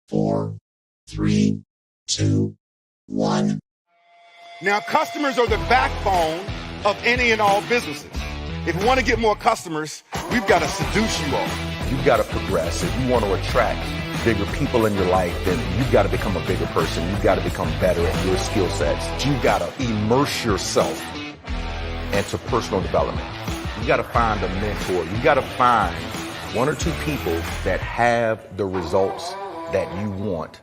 4, 3, 2, 1. Now, customers are the backbone of any and all businesses. If you want to get more customers, we've got to seduce you all. You've got to progress. If you want to attract bigger people in your life, then you've got to become a bigger person. You've got to become better at your skill sets. You've got to immerse yourself into personal development. You've got to find a mentor. You've got to find one or two people that have the results that you want.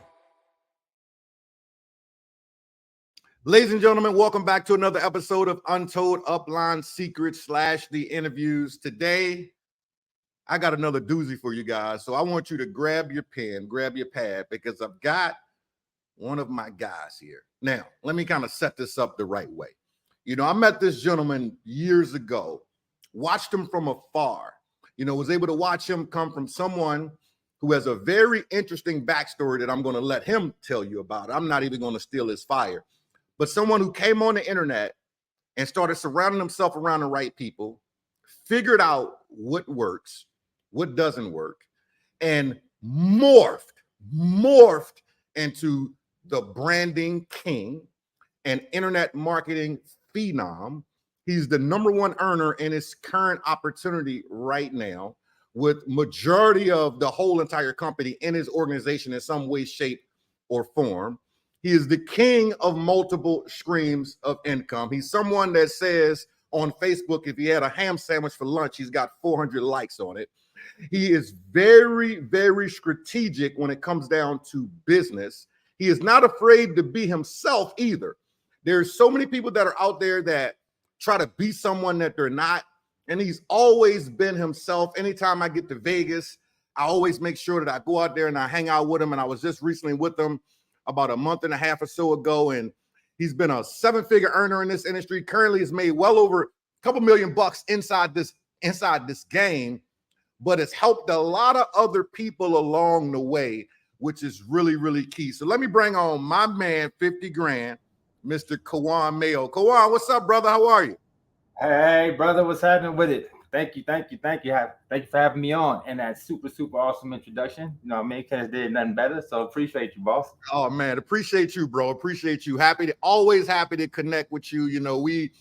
Ladies and gentlemen, welcome back to another episode of Untold Upline Secrets / the interviews. Today, I got another doozy for you guys. So I want you to grab your pen, grab your pad, because I've got one of my guys here. Now, let me kind of set this up the right way. You know, I met this gentleman years ago, watched him from afar, was able to watch him come from someone who has a very interesting backstory that I'm going to let him tell you about. I'm not even going to steal his fire. But someone who came on the internet and started surrounding himself around the right people, figured out what works, what doesn't work, and morphed into the branding king and internet marketing phenom. He's the #1 earner in his current opportunity right now, with majority of the whole entire company in his organization in some way, shape, or form. He is the king of multiple streams of income. He's someone that says on Facebook, if he had a ham sandwich for lunch, he's got 400 likes on it. He is very, very strategic when it comes down to business. He is not afraid to be himself either. There's so many people that are out there that try to be someone that they're not. And he's always been himself. Anytime I get to Vegas, I always make sure that I go out there and I hang out with him. And I was just recently with him about a month and a half or so ago, and he's been a 7-figure earner in this industry. Currently has made well over a couple $1 million inside this game, but it's helped a lot of other people along the way, which is really, really key. So let me bring on my man, 50 grand, Mr. Caujuan Mayo. Caujuan, what's up, brother? How are you? Hey, brother, what's happening with it? Thank you for having me on, and that super awesome introduction. You know, me and did nothing better, so appreciate you, boss. Oh man, appreciate you, bro. Appreciate you. Always happy to connect with you. You know, we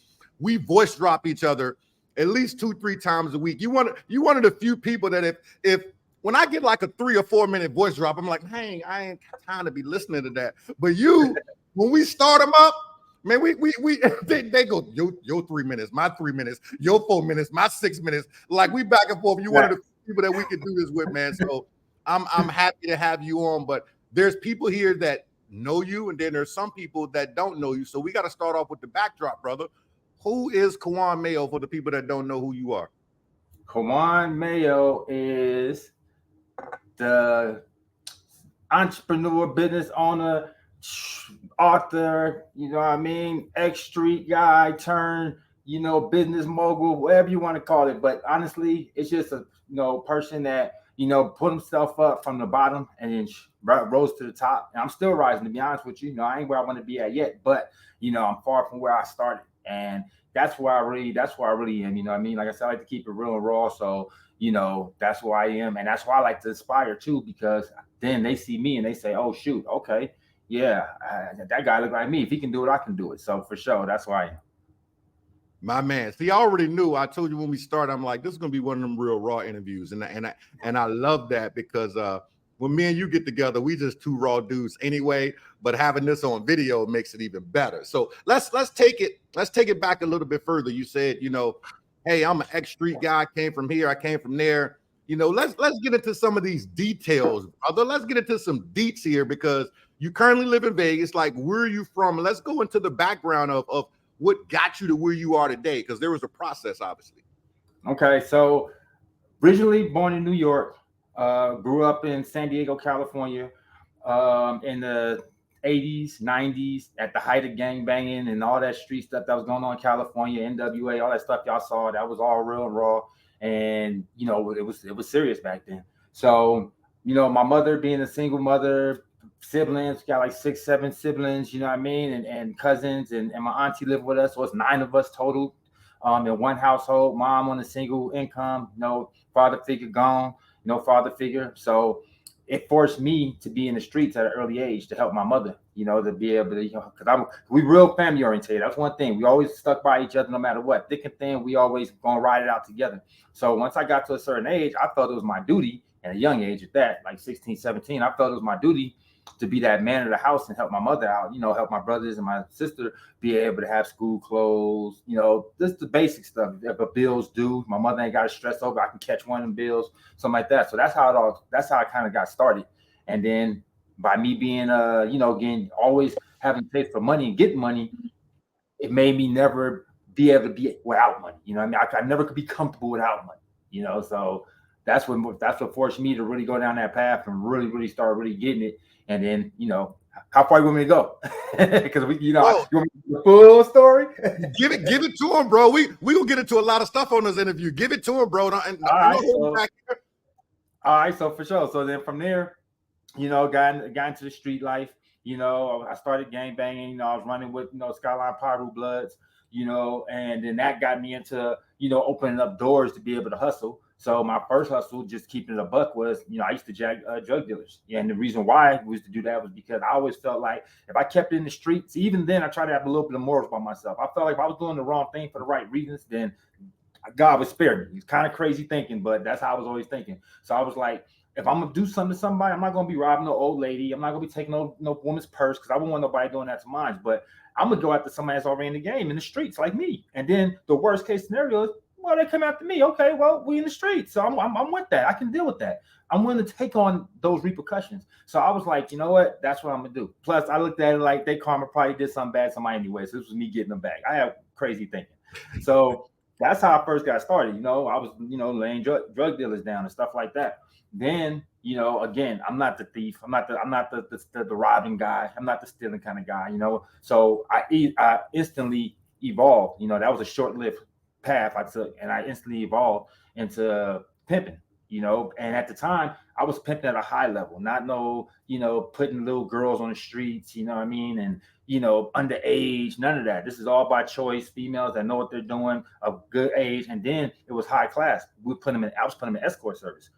voice drop each other at least 2-3 times a week. You one of the few people that if when I get like a 3 or 4 minute voice drop, I'm like, hey, I ain't got time to be listening to that. But you, when we start them up, man, they go, your 3 minutes, my 3 minutes, your 4 minutes, my 6 minutes. Like we back and forth. You one of the people that we can do this with, man. So I'm happy to have you on. But there's people here that know you, and then there's some people that don't know you. So we got to start off with the backdrop, brother. Who is Caujuan Mayo for the people that don't know who you are? Caujuan Mayo is the entrepreneur, business owner, author, you know what I mean, X-Street guy turned, business mogul, whatever you want to call it. But honestly, it's just a person that put himself up from the bottom and then rose to the top. And I'm still rising, to be honest with you. I ain't where I want to be at yet, but I'm far from where I started, and that's where I really am. You know what I mean? Like I said, I like to keep it real and raw. So that's where I am, and that's why I like to inspire too, because then they see me and they say, oh shoot, okay. Yeah, that guy look like me. If he can do it, I can do it. So for sure, that's why I am. My man. See, I already knew. I told you when we started, I'm like, this is gonna be one of them real raw interviews, and I love that, because when me and you get together, we just two raw dudes anyway. But having this on video makes it even better. So let's take it back a little bit further. You said, hey, I'm an X-Street guy. I came from here. I came from there. Let's get into some of these details, brother. Let's get into some deets here, because you currently live in Vegas. Like, where are you from? Let's go into the background of what got you to where you are today, because there was a process, obviously. Okay, so originally born in New York, grew up in San Diego, California, in the 80s, 90s, at the height of gang banging and all that street stuff that was going on in California, NWA, all that stuff y'all saw, that was all real and raw. And, it was serious back then. So, my mother being a single mother, siblings, got like 6-7 siblings, you know what I mean, and cousins, and my auntie lived with us, so it's 9 of us total in one household. Mom on a single income, no father figure gone, no father figure. So it forced me to be in the streets at an early age to help my mother, to be able to, because we real family oriented. That's one thing. We always stuck by each other no matter what. Thick and thin, we always gonna ride it out together. So once I got to a certain age, I felt it was my duty, at a young age at that, like 16, 17, I felt it was my duty to be that man of the house and help my mother out, help my brothers and my sister be able to have school clothes, just the basic stuff. If a bill's due, my mother ain't got to stress over, I can catch one of them bills, something like that. So that's how I kind of got started. And then by me being, again, always having to pay for money and getting money, it made me never be able to be without money. I never could be comfortable without money, so that's what forced me to really go down that path and really, really start really getting it. And then, how far you want me to go? Because you want me to the full story? give it to him, bro. We gonna get into a lot of stuff on this interview. Give it to him, bro. All right, so for sure. So then from there, got into the street life. I started gang banging. I was running with Skyline Pyro Bloods. And then that got me into opening up doors to be able to hustle. So my first hustle, just keeping it a buck, was I used to jag drug dealers. Yeah, and the reason why I was to do that was because I always felt like if I kept it in the streets, even then I tried to have a little bit of morals by myself. I felt like if I was doing the wrong thing for the right reasons, then God would spare me. It's kind of crazy thinking, but that's how I was always thinking. So I was like, if I'm gonna do something to somebody, I'm not gonna be robbing no old lady. I'm not gonna be taking no woman's purse, because I wouldn't want nobody doing that to mine. But I'm gonna go after somebody that's already in the game, in the streets, like me. And then the worst case scenario is, well, they come after me. Okay, well, we in the streets, so I'm with that. I can deal with that. I'm willing to take on those repercussions. So I was like, you know what? That's what I'm gonna do. Plus, I looked at it like they karma probably did something bad to somebody anyway. So this was me getting them back. I have crazy thinking. So that's how I first got started. I was, laying drug dealers down and stuff like that. Then, again, I'm not the thief. I'm not the robbing guy. I'm not the stealing kind of guy. So I instantly evolved. That was a short-lived path I took, and I instantly evolved into pimping. And at the time I was pimping at a high level, not putting little girls on the streets, and underage, none of that. This is all by choice, females that know what they're doing, of good age. And then it was high class. I was putting them in escort service.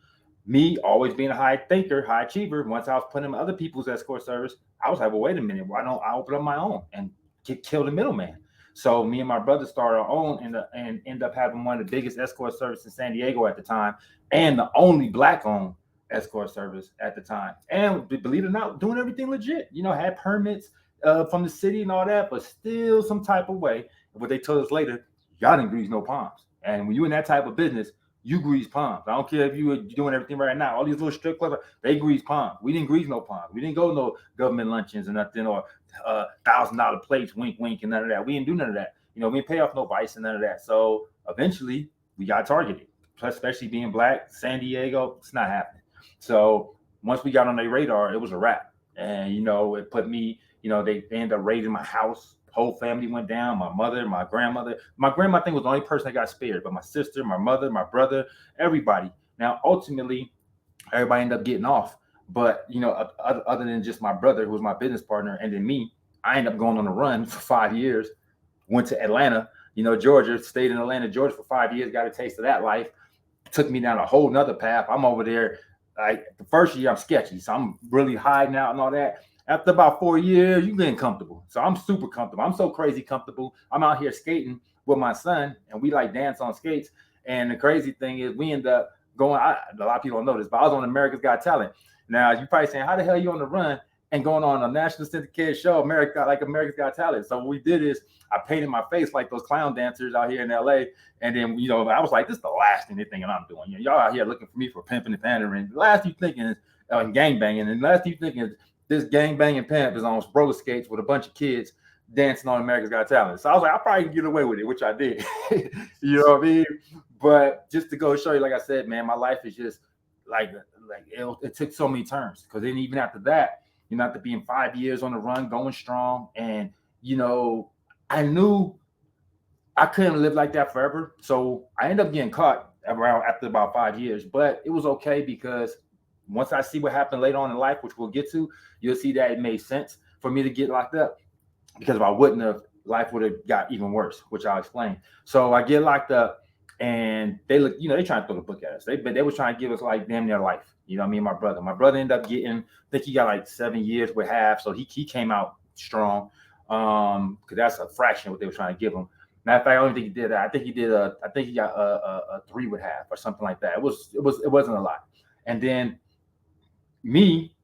Me always being a high thinker, high achiever, once I was putting them in other people's escort service, I was like, well, wait a minute, why don't I open up my own and kill the middleman? So me and my brother started our own and end up having one of the biggest escort services in San Diego at the time, and the only Black-owned escort service at the time. And believe it or not, doing everything legit. Had permits from the city and all that, but still some type of way. What they told us later, y'all didn't grease no palms. And when you in that type of business, you grease palms. I don't care if you were doing everything right now. All these little strip clubs, they grease palms. We didn't grease no palms. We didn't go no government luncheons or nothing, or $1,000 plates, wink, wink, and none of that. We didn't do none of that. We didn't pay off no vice and none of that. So eventually we got targeted. Plus, especially being Black, San Diego, it's not happening. So once we got on their radar, it was a wrap. And, it put me, they ended up raiding my house. Whole family went down. My mother, my grandmother. My grandma, I think, was the only person that got spared. But my sister, my mother, my brother, everybody. Now, ultimately, everybody ended up getting off. But, other than just my brother, who was my business partner, and then me, I ended up going on the run for 5 years. Went to Atlanta, Georgia, stayed in Atlanta, Georgia for 5 years, got a taste of that life. Took me down a whole nother path. I'm over there. Like the first year, I'm sketchy. So I'm really hiding out and all that. After about 4 years, you're getting comfortable. So I'm super comfortable. I'm so crazy comfortable. I'm out here skating with my son, and we like dance on skates. And the crazy thing is, we end up going, a lot of people don't know this, but I was on America's Got Talent. Now, you're probably saying, how the hell are you on the run and going on a national syndicated show, America's Got Talent? So what we did is, I painted my face like those clown dancers out here in LA. And then, I was like, this is the last thing they're thinking I'm doing. Y'all out here looking for me for pimping and pandering. The last you thinking is gang banging. And the last you thinking is this gang banging pimp is on roller skates with a bunch of kids dancing on America's Got Talent. So I was like, I probably can get away with it, which I did. You know what I mean? But just to go show you, like I said, man, my life is just like it took so many turns. Because then even after that, after being 5 years on the run, going strong, and, I knew I couldn't live like that forever. So I ended up getting caught around after about 5 years, but it was okay, because once I see what happened later on in life, which we'll get to, you'll see that it made sense for me to get locked up, because if I wouldn't have, life would have got even worse, which I'll explain. So I get locked up, And they look, they trying to throw the book at us. They were trying to give us like damn near life. You know what I mean? My brother ended up getting, I think he got like 7 years with half. So he came out strong. Because that's a fraction of what they were trying to give him. Matter of fact, I don't think he did that. I think he got a 3 with half or something like that. It wasn't a lot. And then me,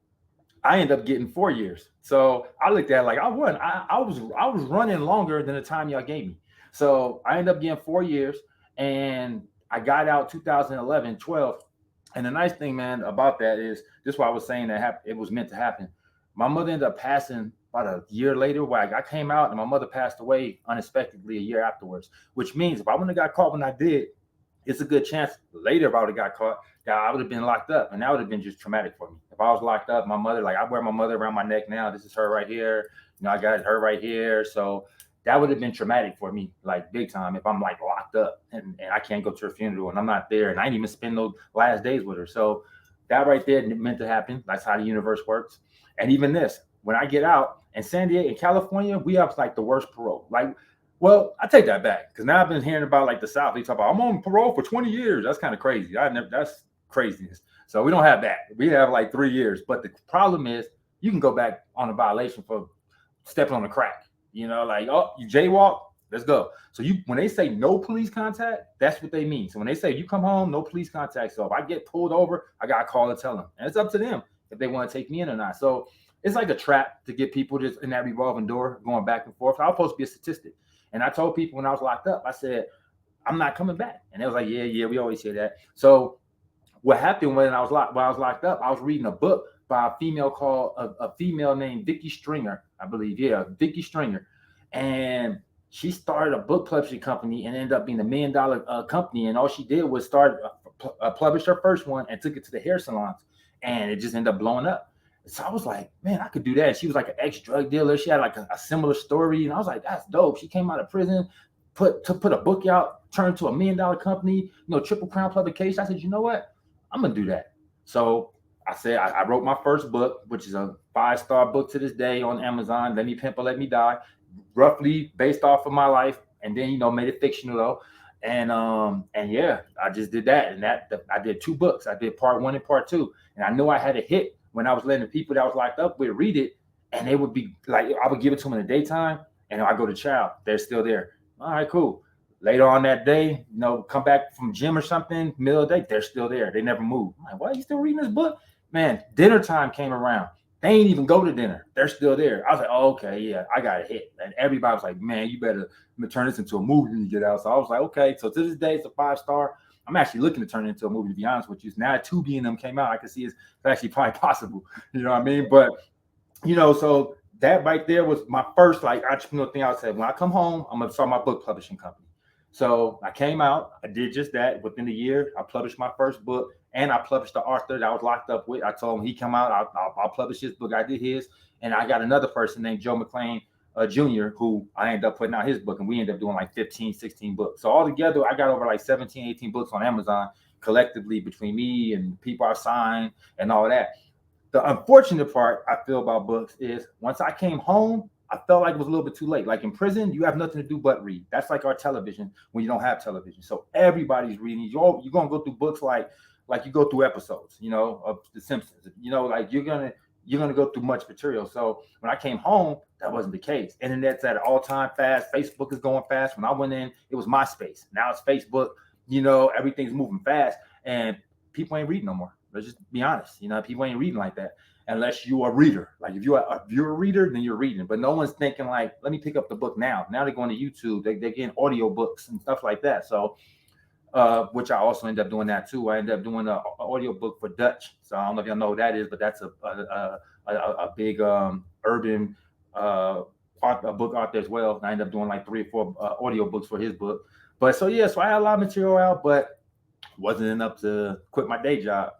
I ended up getting 4 years. So I looked at it like I won. I was running longer than the time y'all gave me. So I ended up getting 4 years, and I got out 2011, 12. And the nice thing, man, about that is this is why I was saying that it was meant to happen. My mother ended up passing about a year later. Where I came out, and my mother passed away unexpectedly a year afterwards, which means if I wouldn't have got caught when I did, it's a good chance later if I would have got caught that I would have been locked up, and that would have been just traumatic for me. If I was locked up, my mother, like I wear my mother around my neck now. This is her right here. I got her right here. So that would have been traumatic for me, like big time, if I'm like locked up and I can't go to her funeral and I'm not there and I didn't even spend those last days with her. So that right there meant to happen. That's how the universe works. And even this, when I get out in San Diego, in California, we have like the worst parole. Like, well, I take that back because now I've been hearing about like the South. They talk about I'm on parole for 20 years. That's kind of crazy. That's craziness. So we don't have that. We have like 3 years. But the problem is you can go back on a violation for stepping on a crack. Like, oh, you jaywalk, let's go. So when they say no police contact, that's what they mean. So when they say you come home, no police contact. So if I get pulled over, I got to call and tell them. And it's up to them if they want to take me in or not. So it's like a trap to get people just in that revolving door going back and forth. I was supposed to be a statistic. And I told people when I was locked up, I said, I'm not coming back. And they was like, yeah, we always say that. So what happened when I was locked up, I was reading a book by a female named Vicky Stringer, I believe. Yeah, Vicky Stringer. And she started a book publishing company and ended up being $1 million company. And all she did was publish her first one and took it to the hair salons. And it just ended up blowing up. So I was like, man, I could do that. She was like an ex-drug dealer. She had like a similar story. And I was like, that's dope. She came out of prison, put a book out, turned to $1 million company, Triple Crown publication. I said, you know what? I'm going to do that. So I said, I wrote my first book, which is a 5-star book to this day on Amazon. Let Me Pimp or Let Me Die, roughly based off of my life. And then, made it fictional though. And yeah, I just did that. And I did 2 books. I did part 1 and part 2. And I knew I had a hit when I was letting the people that I was locked up with read it. And they would be like, I would give it to them in the daytime. And I go to trial. They're still there. All right, cool. Later on that day, come back from gym or something, middle of the day, they're still there. They never move. I'm like, why are you still reading this book? Man, dinner time came around. They ain't even go to dinner. They're still there. I was like, oh, okay, yeah, I got a hit. And everybody was like, man, you better turn this into a movie when you get out. So I was like, okay. So to this day, it's a 5-star. I'm actually looking to turn it into a movie, to be honest with you. Now Tubi and them came out, I can see it's actually probably possible. You know what I mean? But, so that right there was my first like entrepreneurial thing. I said, when I come home, I'm going to start my book publishing company. So I came out, I did just that. Within a year, I published my first book, and I published the author that I was locked up with. I told him he come out, I'll publish his book. I did his, and I got another person named Joe McClain Jr., who I ended up putting out his book, and we ended up doing like 15, 16 books. So altogether, I got over like 17, 18 books on Amazon collectively between me and people I signed and all that. The unfortunate part I feel about books is once I came home, I felt like it was a little bit too late. Like in prison, you have nothing to do but read. That's like our television when you don't have television. So everybody's reading. You're going to go through books like you go through episodes, of The Simpsons. Like you're gonna go through much material. So when I came home, that wasn't the case. Internet's at an all-time fast. Facebook is going fast. When I went in, it was MySpace. Now it's Facebook. Everything's moving fast, and people ain't reading no more. Let's just be honest. People ain't reading like that. Unless you're a reader. Like if you're a reader, then you're reading. But no one's thinking like, let me pick up the book now. Now they're going to YouTube. They're getting audio books and stuff like that. So, which I also end up doing that too. I ended up doing an audio book for Dutch. So I don't know if y'all know what that is, but that's a big urban book out there as well. I ended up doing like 3 or 4 audio books for his book. But so yeah, so I had a lot of material out, but wasn't enough to quit my day job.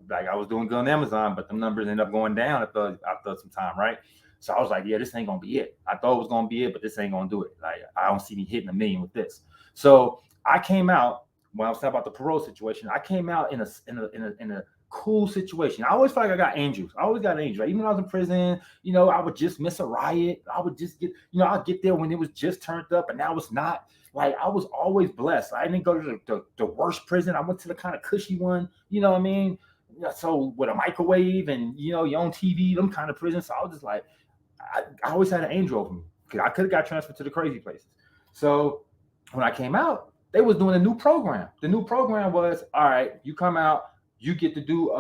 Like I was doing good on Amazon, but the numbers ended up going down after some time, right? So I was like, yeah, this ain't gonna be it. I thought it was gonna be it, but this ain't gonna do it. Like I don't see me hitting $1 million with this. So I came out when I was talking about the parole situation. I came out in a cool situation. I always feel like I got angels. I always got angels. Right? Even when I was in prison, you know, I would just miss a riot. I would just get, you know, I'd get there when it was just turned up and now it's not. Like, I was always blessed. I didn't go to the worst prison. I went to the kind of cushy one, you know what I mean? So with a microwave and, you know, your own TV, them kind of prisons. So I was just like, I always had an angel over me because I could have got transferred to the crazy places. So when I came out, they was doing a new program. The new program was, all right, you come out, you get to do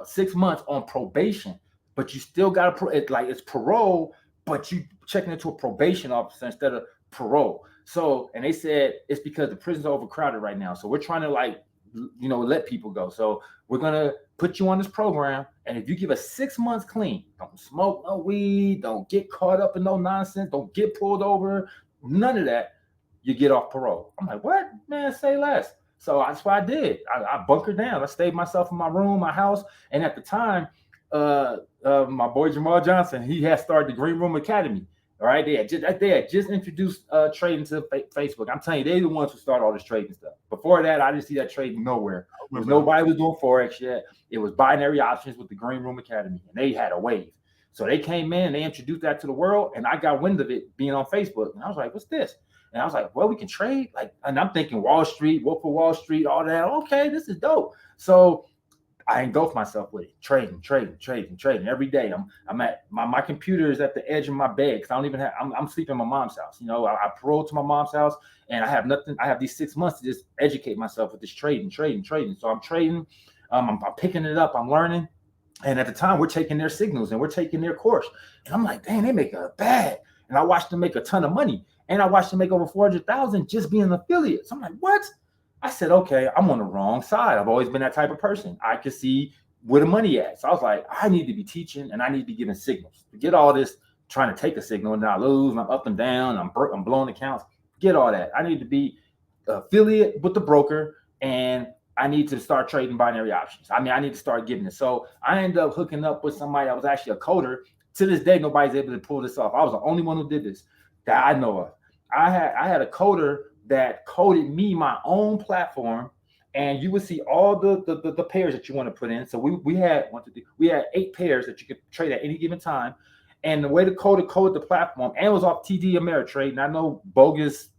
6 months on probation, but you still got to, it's parole, but you checking into a probation officer instead of parole. So, and they said it's because the prisons are overcrowded right now. So we're trying to, like, you know, let people go. So we're going to put you on this program. And if you give us 6 months clean, don't smoke no weed, don't get caught up in no nonsense, don't get pulled over, none of that, you get off parole. I'm like, what? Man, say less. So that's what I did. I bunkered down. I stayed myself in my room, my house. And at the time, my boy Jamal Johnson, he had started the Green Room Academy. All right, they had just introduced trading to Facebook. I'm telling you, they're the ones who started all this trading stuff. Before that, I didn't see that trading nowhere. Nobody was doing Forex yet. It was binary options with the Green Room Academy, and they had a wave. So they came in and they introduced that to the world, and I got wind of it being on Facebook. And I was like, what's this? And I was like, well, we can trade. Like, and I'm thinking Wall Street, Wolf of Wall Street, all that. Okay, this is dope. So I engulfed myself with it, trading every day. I'm at my computer is at the edge of my bed because I don't even have. I'm sleeping in my mom's house. You know, I paroled to my mom's house, and I have nothing. I have these 6 months to just educate myself with this trading. So I'm trading. I'm picking it up. I'm learning, and at the time we're taking their signals and we're taking their course. And I'm like, dang, they make a bad. And I watched them make a ton of money, and I watched them make over 400,000 just being an affiliate. So I'm like, what? I said, okay, I'm on the wrong side. I've always been that type of person. I could see where the money at. So I was like, I need to be teaching and I need to be giving signals. Forget all this trying to take a signal and then I lose and I'm up and down. I'm blowing accounts. Get all that. I need to be affiliate with the broker and I need to start trading binary options. I mean, I need to start giving it. So I ended up hooking up with somebody that was actually a coder. To this day, nobody's able to pull this off. I was the only one who did this that I know of. I had a coder that coded me my own platform, and you would see all the pairs that you want to put in. So we had 8 pairs that you could trade at any given time. And the way the coder coded the platform, and it was off TD Ameritrade, and I know bogus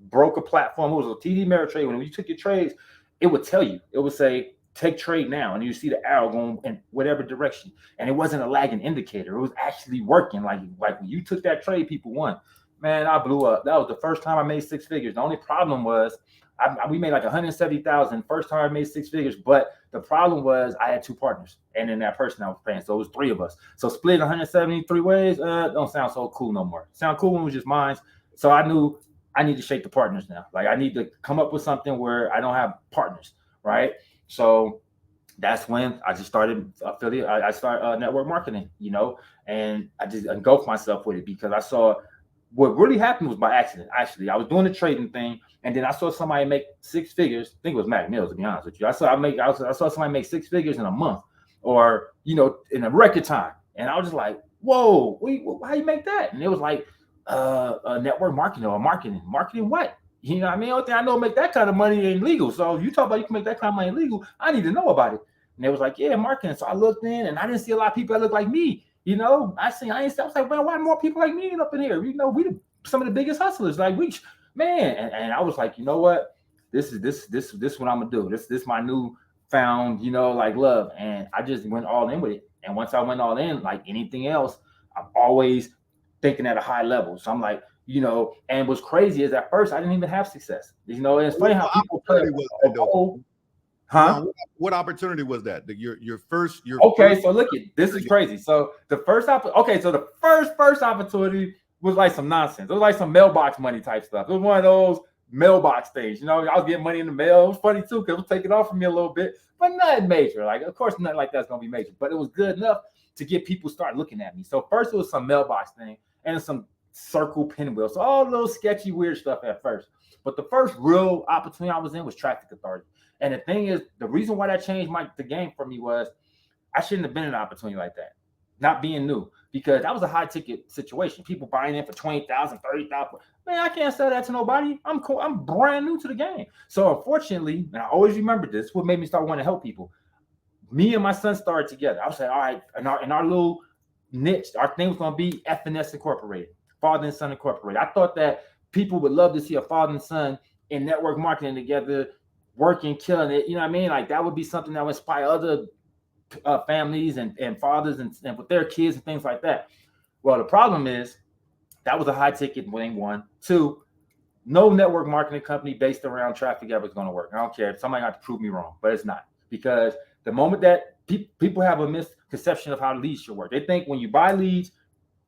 broker platform, it was a TD Ameritrade. When you took your trades, it would tell you, it would say, take trade now, and you see the arrow going in whatever direction. And it wasn't a lagging indicator. It was actually working. Like when you took that trade, people won. Man, I blew up. That was the first time I made 6 figures. The only problem was we made like 170,000 first time I made 6 figures. But the problem was I had 2 partners, and then that person I was paying. So it was 3 of us. So split 173 ways don't sound so cool no more. Sound cool when it was just mine. So I knew I need to shake the partners now. Like I need to come up with something where I don't have partners, right? So that's when I just started affiliate. I started network marketing, you know, and I just engulfed myself with it because I saw. What really happened was by accident. Actually, I was doing the trading thing, and then I saw somebody make 6 figures. I think it was Mac Mills, to be honest with you. I saw somebody make 6 figures in a month, or in a record time, and I was just like, "Whoa, how you make that?" And it was like, network marketing or marketing what? You know what I mean? The only thing I know make that kind of money ain't legal. So if you talk about you can make that kind of money legal, I need to know about it. And it was like, yeah, marketing. So I looked in, and I didn't see a lot of people that look like me. You know, I was like, well, why more people like me up in here? You know, we some of the biggest hustlers. Like and I was like, you know what? This is what I'm gonna do. This my new found, like love. And I just went all in with it. And once I went all in, like anything else, I'm always thinking at a high level. So I'm like, and what's crazy is at first I didn't even have success. And it's funny how people play. Huh? What opportunity was that? Your first. So look at this is crazy. So the first opportunity was like some nonsense. It was like some mailbox money type stuff. It was one of those mailbox things. I was getting money in the mail. It was funny too because it was taking off from me a little bit, but nothing major. Like, of course, nothing like that's gonna be major, but it was good enough to get people start looking at me. So first it was some mailbox thing and some circle pinwheel. So all those sketchy, weird stuff at first. But the first real opportunity I was in was traffic authority. And the thing is, the reason why that changed the game for me was I shouldn't have been in an opportunity like that. not being new, because that was a high ticket situation. People buying in for 20,000, 30,000. Man, I can't sell that to nobody. I'm cool. I'm brand new to the game. So unfortunately, and I always remember this, what made me start wanting to help people. Me and my son started together. I was like, all right, in our little niche, our thing was going to be FNS Incorporated, Father and Son Incorporated. I thought that people would love to see a father and son in network marketing together, working, killing it. You know what I mean? Like that would be something that would inspire other families and fathers and with their kids and things like that. Well, the problem is that was a high ticket thing, one. Two, no network marketing company based around traffic ever is going to work. I don't care if somebody got to prove me wrong, but it's not, because the moment that people have a misconception of how leads should work. They think when you buy leads,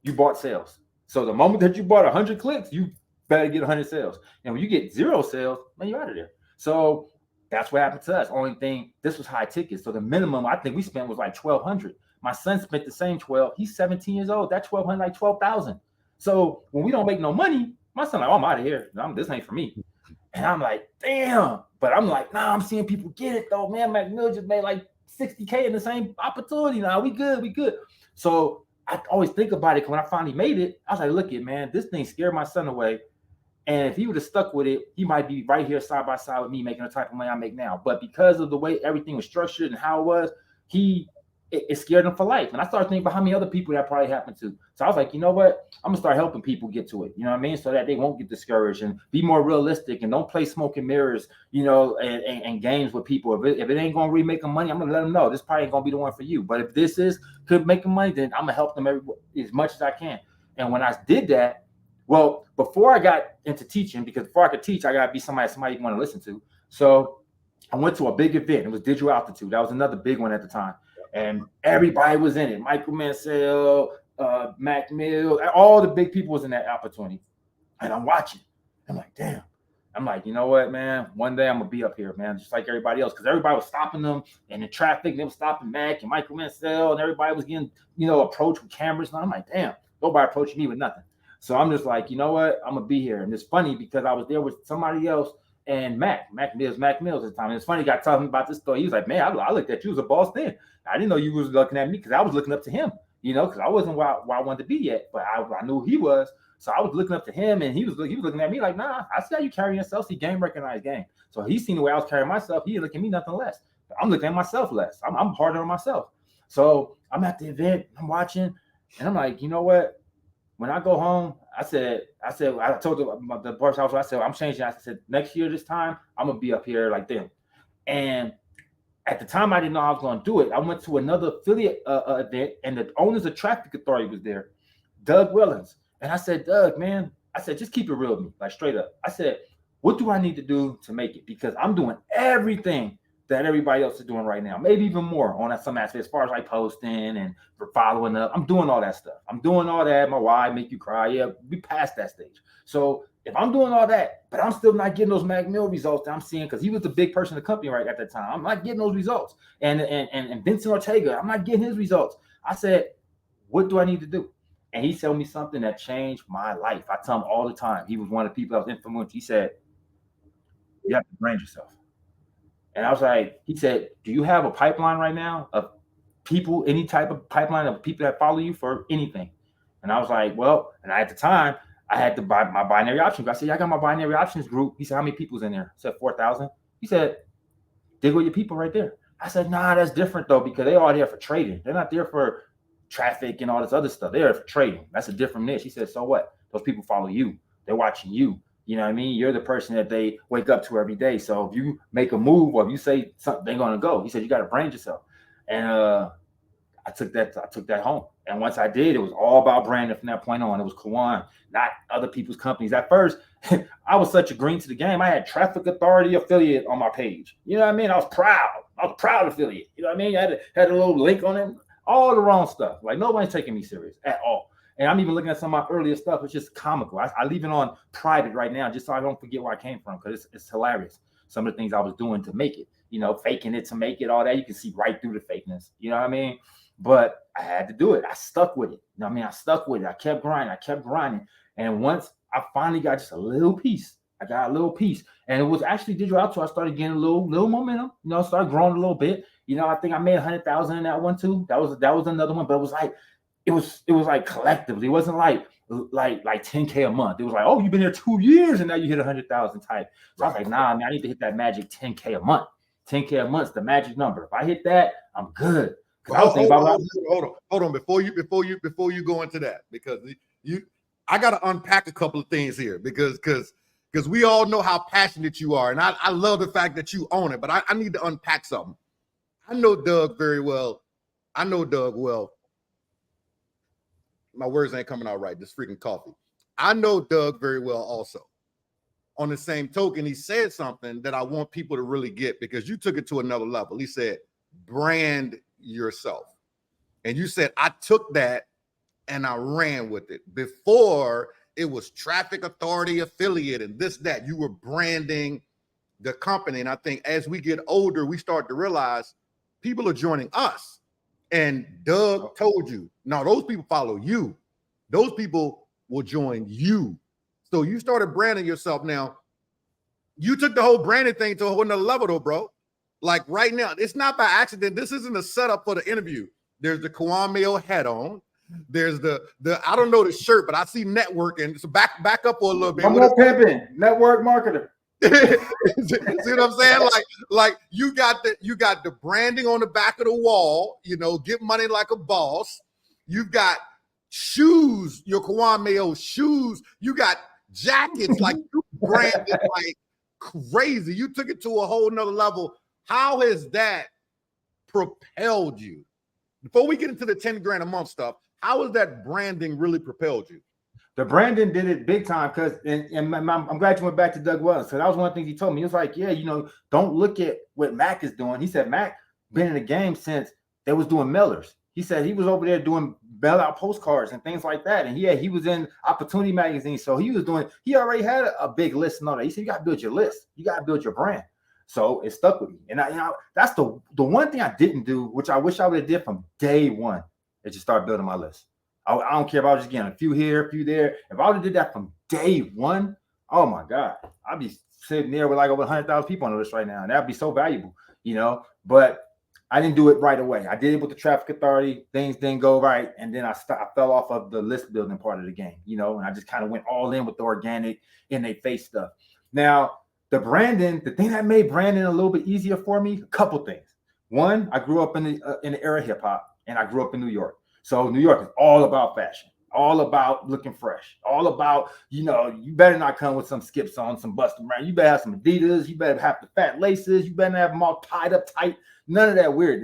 you bought sales. So the moment that you bought 100 clicks, you better get 100 sales. And when you get 0 sales, man, you're out of there. So that's what happened to us. Only thing, this was high ticket. So the minimum I think we spent was like 1,200. My son spent the same 12. He's 17 years old. That 1,200, like 12,000. So when we don't make no money, my son like, oh, I'm out of here. This ain't for me. And I'm like, damn. But I'm like, nah, I'm seeing people get it though, man. McMill just made like 60K in the same opportunity. Now we good. So I always think about it. When I finally made it, I was like, look it, man, this thing scared my son away. And if he would have stuck with it, he might be right here side by side with me making the type of money I make now. But because of the way everything was structured and how it was, it scared him for life. And I started thinking about how many other people that probably happened to. So I was like, you know what? I'm going to start helping people get to it. You know what I mean? So that they won't get discouraged and be more realistic and don't play smoke and mirrors, you know, and games with people. If it ain't going to really make them money, I'm going to let them know this probably ain't going to be the one for you. But if this could make them money, then I'm going to help them as much as I can. And when I did that, well, before I got into teaching, because before I could teach, I got to be somebody you want to listen to. So I went to a big event. It was Digital Altitude. That was another big one at the time. And everybody was in it. Michael Mansell, Mac Mill, all the big people was in that opportunity. And I'm watching. I'm like, damn. I'm like, you know what, man? One day I'm going to be up here, man, just like everybody else. Because everybody was stopping them in the traffic. They were stopping Mac and Michael Mansell. And everybody was getting, you know, approached with cameras. And I'm like, damn, nobody approaching me with nothing. So I'm just like, you know what? I'm going to be here. And it's funny because I was there with somebody else. And Mac Mills at the time. And it's funny, he got talking about this story. He was like, man, I looked at you as a boss then. I didn't know you was looking at me because I was looking up to him, you know, because I wasn't where I wanted to be yet, but I knew he was. So I was looking up to him, and he was looking at me like, nah, I see how you carry yourself. See, game recognized game. So he's seen the way I was carrying myself. He looking at me nothing less. But I'm looking at myself less. I'm harder on myself. So I'm at the event, I'm watching, and I'm like, you know what? When I go home, I told the person I said, I'm changing. I said, next year, this time, I'm going to be up here like them. And at the time, I didn't know I was going to do it. I went to another affiliate event, and the owners of Traffic Authority was there, Doug Willens. And I said, Doug, man, I said, just keep it real with me, like straight up. I said, what do I need to do to make it? Because I'm doing everything that everybody else is doing right now, maybe even more on some aspect, as far as like posting and for following up. I'm doing all that stuff. I'm doing all that. My why make you cry. Yeah, we passed that stage. So if I'm doing all that, but I'm still not getting those Mac Mill results that I'm seeing, because he was the big person in the company right at that time. I'm not getting those results. And Vincent Ortega, I'm not getting his results. I said, what do I need to do? And he told me something that changed my life. I tell him all the time. He was one of the people that was influenced. He said, you have to brand yourself. And I was like, he said, do you have a pipeline right now of people, any type of pipeline of people that follow you for anything? And I was like, well, and at the time, I had to buy my binary options. I said, I got my binary options group. He said, how many people's in there? I said, 4,000. He said, there go your people right there. I said, nah, that's different though, because they are there for trading. They're not there for traffic and all this other stuff. They're there for trading. That's a different niche. He said, so what? Those people follow you. They're watching you. You know what I mean? You're the person that they wake up to every day. So if you make a move or if you say something, they're going to go. He said, you got to brand yourself. And I took that home. And once I did, it was all about branding from that point on. It was Caujuan, not other people's companies. At first, I was such a green to the game. I had Traffic Authority affiliate on my page. You know what I mean? I was proud affiliate. You know what I mean? I had a little link on it. All the wrong stuff. Like nobody's taking me serious at all. And I'm even looking at some of my earlier stuff. It's just comical. I leave it on private right now just so I don't forget where I came from, because it's hilarious. Some of the things I was doing to make it, you know, faking it to make it, all that. You can see right through the fakeness. You know what I mean? But I had to do it. I stuck with it. You know what I mean? I stuck with it. I kept grinding. And once I finally got just a little piece, I got a little piece. And it was actually Digital Outdoor. I started getting a little momentum, you know, started growing a little bit. You know, I think I made 100,000 in that one too. That was another one, but it was like, it was like collectively. It wasn't like 10K a month. It was like, oh, you've been here 2 years and now you hit 100,000 type. So I was like, nah, man, I need to hit that magic 10K a month. 10K a month's the magic number. If I hit that, I'm good. Hold on. Before you go into that, because I got to unpack a couple of things here because we all know how passionate you are, and I love the fact that you own it. But I need to unpack something. I know Doug very well. I know Doug well. My words ain't coming out right. This freaking coffee. I know Doug very well also. On the same token, he said something that I want people to really get, because you took it to another level. He said, brand yourself. And you said, I took that and I ran with it. Before, it was traffic authority affiliate and this, that. You were branding the company. And I think as we get older, we start to realize people are joining us. And Doug told you, no, those people follow you. Those people will join you. So you started branding yourself. Now, you took the whole branding thing to a whole nother level though, bro. Like right now, it's not by accident. This isn't a setup for the interview. There's the Caujuan Mayo hat on. There's the I don't know the shirt, but I see networking. So back up for a little bit. I'm not pimping, network marketer. See what I'm saying? Like you got the branding on the back of the wall, get money like a boss. You've got shoes, your Caujuan Mayo shoes. You got jackets, like you branded like crazy. You took it to a whole nother level. How has that propelled you? Before we get into the 10 grand a month stuff, how has that branding really propelled you? The branding did it big time, because I'm glad you went back to Doug Wells. So that was one thing he told me. He was like, yeah, don't look at what Mac is doing. He said Mac been in the game since they was doing mailers. He said he was over there doing mail out postcards and things like that. And he was in Opportunity Magazine. So he already had a big list and all that. He said, you got to build your list. You got to build your brand. So it stuck with me. And that's the one thing I didn't do, which I wish I would have did from day one, is just start building my list. I don't care if I was just getting a few here, a few there. If I would have did that from day one, oh my God, I'd be sitting there with like over 100,000 people on the list right now. And that'd be so valuable, but I didn't do it right away. I did it with the traffic authority. Things didn't go right. And then I fell off of the list building part of the game, and I just kind of went all in with the organic in their face stuff. Now, the branding, the thing that made branding a little bit easier for me, a couple things. One, I grew up in the era of hip hop, and I grew up in New York. So New York is all about fashion, all about looking fresh, all about, you better not come with some skips on, some busted around. You better have some Adidas. You better have the fat laces. You better have them all tied up tight. None of that weird.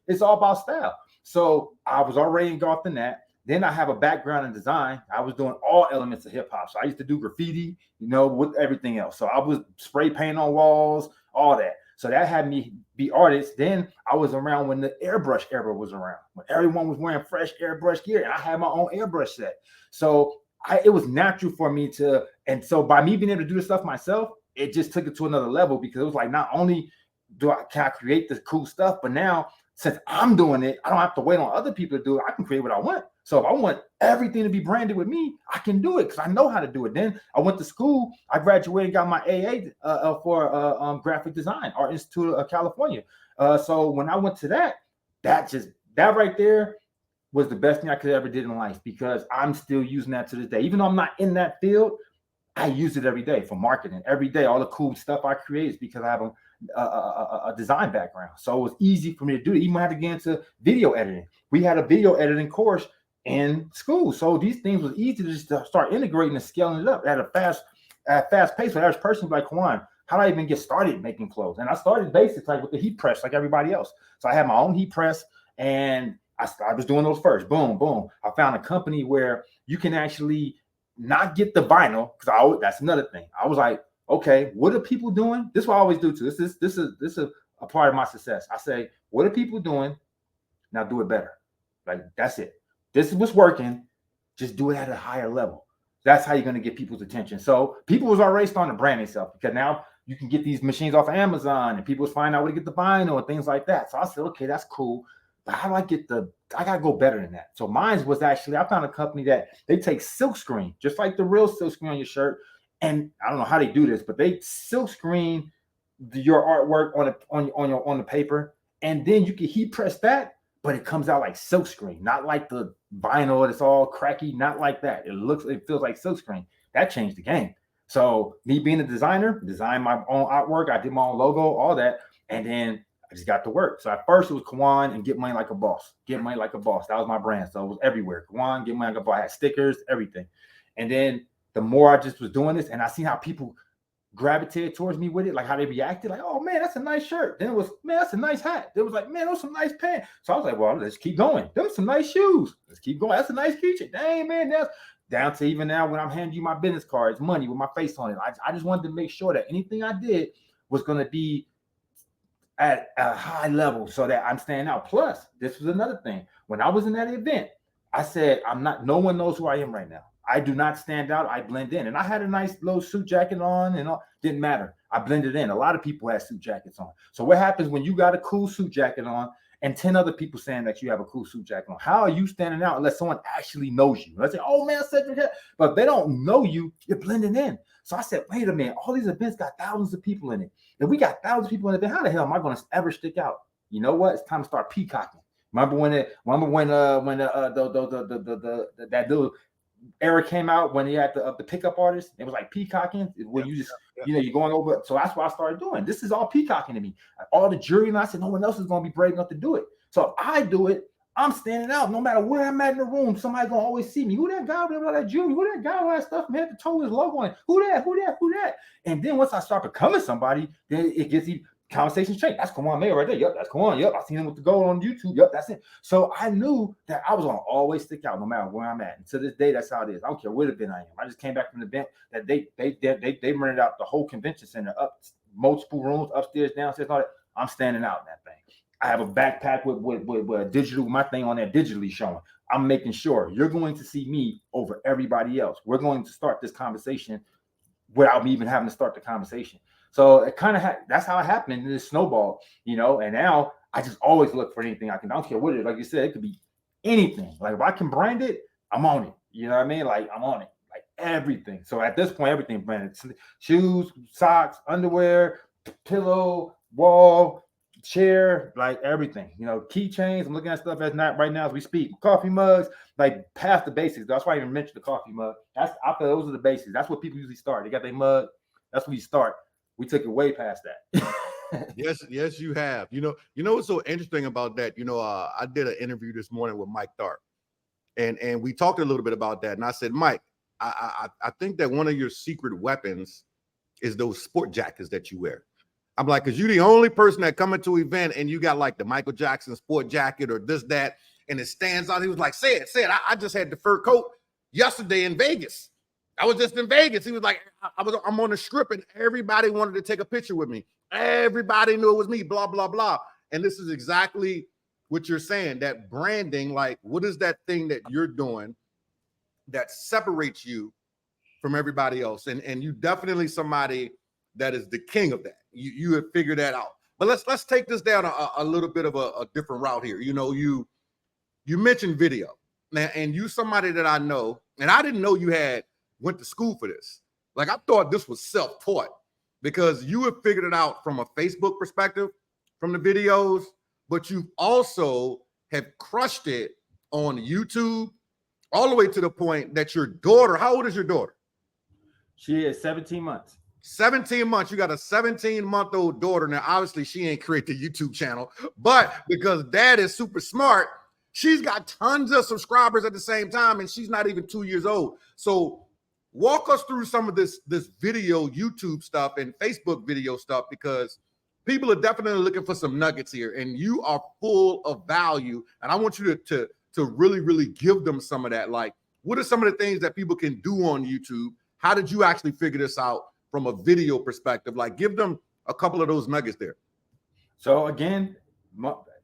It's all about style. So I was already engulfed in that. Then I have a background in design. I was doing all elements of hip hop. So I used to do graffiti, with everything else. So I was spray paint on walls, all that. So that had me be artists. Then I was around when the airbrush era was around, when everyone was wearing fresh airbrush gear, and I had my own airbrush set. So it was natural for me and so by me being able to do this stuff myself, it just took it to another level, because it was like, not only can I create this cool stuff, but now since I'm doing it, I don't have to wait on other people to do it. I can create what I want. So if I want everything to be branded with me, I can do it because I know how to do it. Then I went to school. I graduated and got my AA for graphic design, Art Institute of California. So when I went to that right there was the best thing I could ever did in life, because I'm still using that to this day. Even though I'm not in that field, I use it every day for marketing. Every day, all the cool stuff I create is because I have a design background. So it was easy for me to do it. Even when I had to get into video editing. We had a video editing course in school. So these things was easy to just start integrating and scaling it up at a fast pace. So the average person was like, Caujuan, how do I even get started making clothes? And I started basics like with the heat press, like everybody else. So I had my own heat press, and I was doing those first. Boom, boom. I found a company where you can actually not get the vinyl, because that's another thing. I was like, okay, what are people doing? This is what I always do too. This is a part of my success. I say, what are people doing? Now do it better. Like, that's it. This is what's working. Just do it at a higher level. That's how you're going to get people's attention. So people was already starting to brand themselves, because now you can get these machines off of Amazon, and people was finding out where to get the vinyl and things like that. So I said, okay, that's cool. But how do I got to go better than that. So mine was actually, I found a company that they take silk screen, just like the real silk screen on your shirt. And I don't know how they do this, but they silk screen your artwork on the paper, and then you can heat press that. but it comes out like silkscreen, not like the vinyl that's all cracky, not like that. It feels like silkscreen. That changed the game. So me being a designer, designed my own artwork, I did my own logo, all that, and then I just got to work. So at first it was Caujuan and Get Money Like a Boss. Get Money Like a Boss. That was my brand. So it was everywhere. Caujuan, Get Money Like a Boss. I had stickers, everything. And then the more I just was doing this, and I seen how people gravitated towards me with it, like how they reacted, like, oh man, that's a nice shirt. Then it was, man, that's a nice hat. It was like, man, those some nice pants. So I was like, well, let's keep going. Those some nice shoes. Let's keep going. That's a nice keychain. Dang, man, that's down to even now when I'm handing you my business cards, money with my face on it. I just wanted to make sure that anything I did was going to be at a high level so that I'm standing out. Plus, this was another thing. When I was in that event, I said, no one knows who I am right now. I do not stand out. I blend in. And I had a nice little suit jacket on and all. Didn't matter. I blended in. A lot of people had suit jackets on. So what happens when you got a cool suit jacket on and 10 other people saying that you have a cool suit jacket on? How are you standing out unless someone actually knows you? Let's say, oh man, Cedrick Harris. But if they don't know you, you're blending in. So I said, wait a minute. All these events got thousands of people in it. If we got thousands of people in it, then how the hell am I going to ever stick out? You know what? It's time to start peacocking. Remember when that little era came out when he had the pickup artist? It was like peacocking when you just you're going over. So that's what I started doing. This is all peacocking to me. All the jury, and I said no one else is going to be brave enough to do it. So if I do it, I'm standing out. No matter where I'm at in the room, somebody gonna always see me. Who that guy with that jewelry? Who that guy with that stuff from head to toe with his logo on it? Who that? And then once I start becoming somebody, then it gets even conversations change. That's Caujuan Mayo right there. Yep, that's Caujuan. Yep, I seen him with the gold on YouTube. Yep, that's it. So I knew that I was gonna always stick out no matter where I'm at. And to this day, that's how it is. I don't care where the event I am. I just came back from the event that they rented out the whole convention center, up multiple rooms, upstairs, downstairs, all that. I'm standing out in that thing. I have a backpack with a digital, my thing on there digitally showing. I'm making sure you're going to see me over everybody else. We're going to start this conversation without me even having to start the conversation. So it kind of that's how it happened in this snowball, and now I just always look for anything I don't care what it is. Like you said, it could be anything. Like if I can brand it, I'm on it. You know what I mean? Like I'm on it, like everything. So at this point, everything branded: shoes, socks, underwear, pillow, wall, chair, like everything. Keychains. I'm looking at stuff right now as we speak. Coffee mugs, like past the basics. That's why I even mentioned the coffee mug. I feel those are the basics. That's what people usually start. They got their mug. That's where you start. We took it way past that. Yes, you have. You know what's so interesting about that? I did an interview this morning with Mike Tharp, and we talked a little bit about that. And I said, Mike, I think that one of your secret weapons is those sport jackets that you wear. I'm like, because you're the only person that come into an event and you got like the Michael Jackson sport jacket or this, that, and it stands out. He was like, say it. I just had the fur coat yesterday in Vegas. I was just in Vegas. He was like, I'm on the strip and everybody wanted to take a picture with me. Everybody knew it was me, blah, blah, blah. And this is exactly what you're saying, that branding, like what is that thing that you're doing that separates you from everybody else? And you definitely somebody that is the king of that. You have figured that out. But let's take this down a little bit of a different route here. You mentioned video. Now, and you somebody that I know, and I didn't know you went to school for this. Like I thought this was self-taught because you have figured it out from a Facebook perspective, from the videos, but you also have crushed it on YouTube all the way to the point that your daughter, how old is your daughter? She is 17 months. 17 months. You got a 17-month-old daughter. Now, obviously, she ain't created the YouTube channel, but because dad is super smart, she's got tons of subscribers at the same time, and she's not even 2 years old. So walk us through some of this video YouTube stuff and Facebook video stuff, because people are definitely looking for some nuggets here, and you are full of value. And I want you to really, really give them some of that. Like, what are some of the things that people can do on YouTube? How did you actually figure this out from a video perspective? Like, give them a couple of those nuggets there. So again,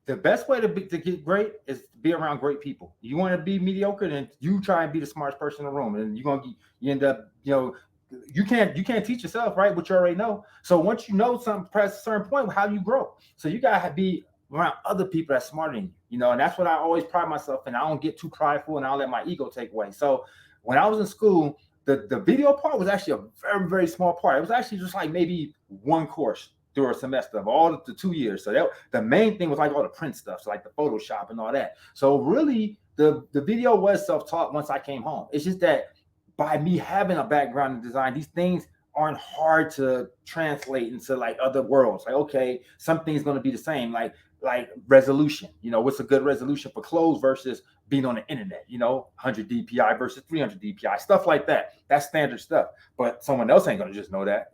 the best way to get great is to be around great people. You want to be mediocre, then you try and be the smartest person in the room, and you end up, you can't teach yourself, right, what you already know. So once you know something past a certain point, how do you grow? So you gotta be around other people that's smarter than you, and that's what I always pride myself in. I don't get too prideful, and I don't let my ego take away. So when I was in school, the video part was actually a very, very small part. It was actually just like maybe one course. through a semester of all the 2 years. So the main thing was like all the print stuff, so like the Photoshop and all that. So really the video was self-taught once I came home. It's just that by me having a background in design, these things aren't hard to translate into like other worlds. Like, okay, something's going to be the same, like resolution. What's a good resolution for clothes versus being on the internet, 100 DPI versus 300 DPI, stuff like that. That's standard stuff. But someone else ain't going to just know that,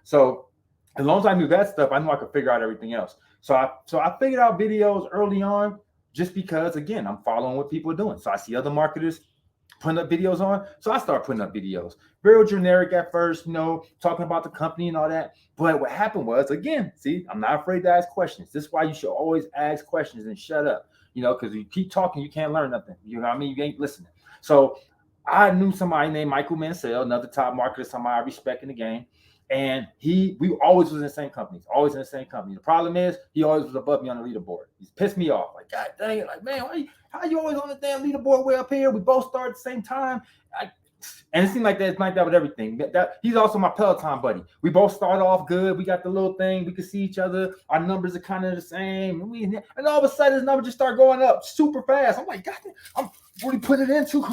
So as long as I knew that stuff, I knew I could figure out everything else. So I figured out videos early on just because, again, I'm following what people are doing. So I see other marketers putting up videos on. So I started putting up videos. Very generic at first, talking about the company and all that. But what happened was, again, see, I'm not afraid to ask questions. This is why you should always ask questions and shut up, because you keep talking, you can't learn nothing. You know what I mean? You ain't listening. So I knew somebody named Michael Mansell, another top marketer, somebody I respect in the game. And we always was in the same companies, always in the same company. The problem is he always was above me on the leaderboard. He's pissed me off. Like, God dang it. Like, man, how you always on the damn leaderboard way up here? We both start at the same time. And it seemed like it's like that with everything. He's also my Peloton buddy. We both start off good. We got the little thing. We can see each other. Our numbers are kind of the same. And all of a sudden, his numbers just start going up super fast. I'm like, God, I'm really putting it into.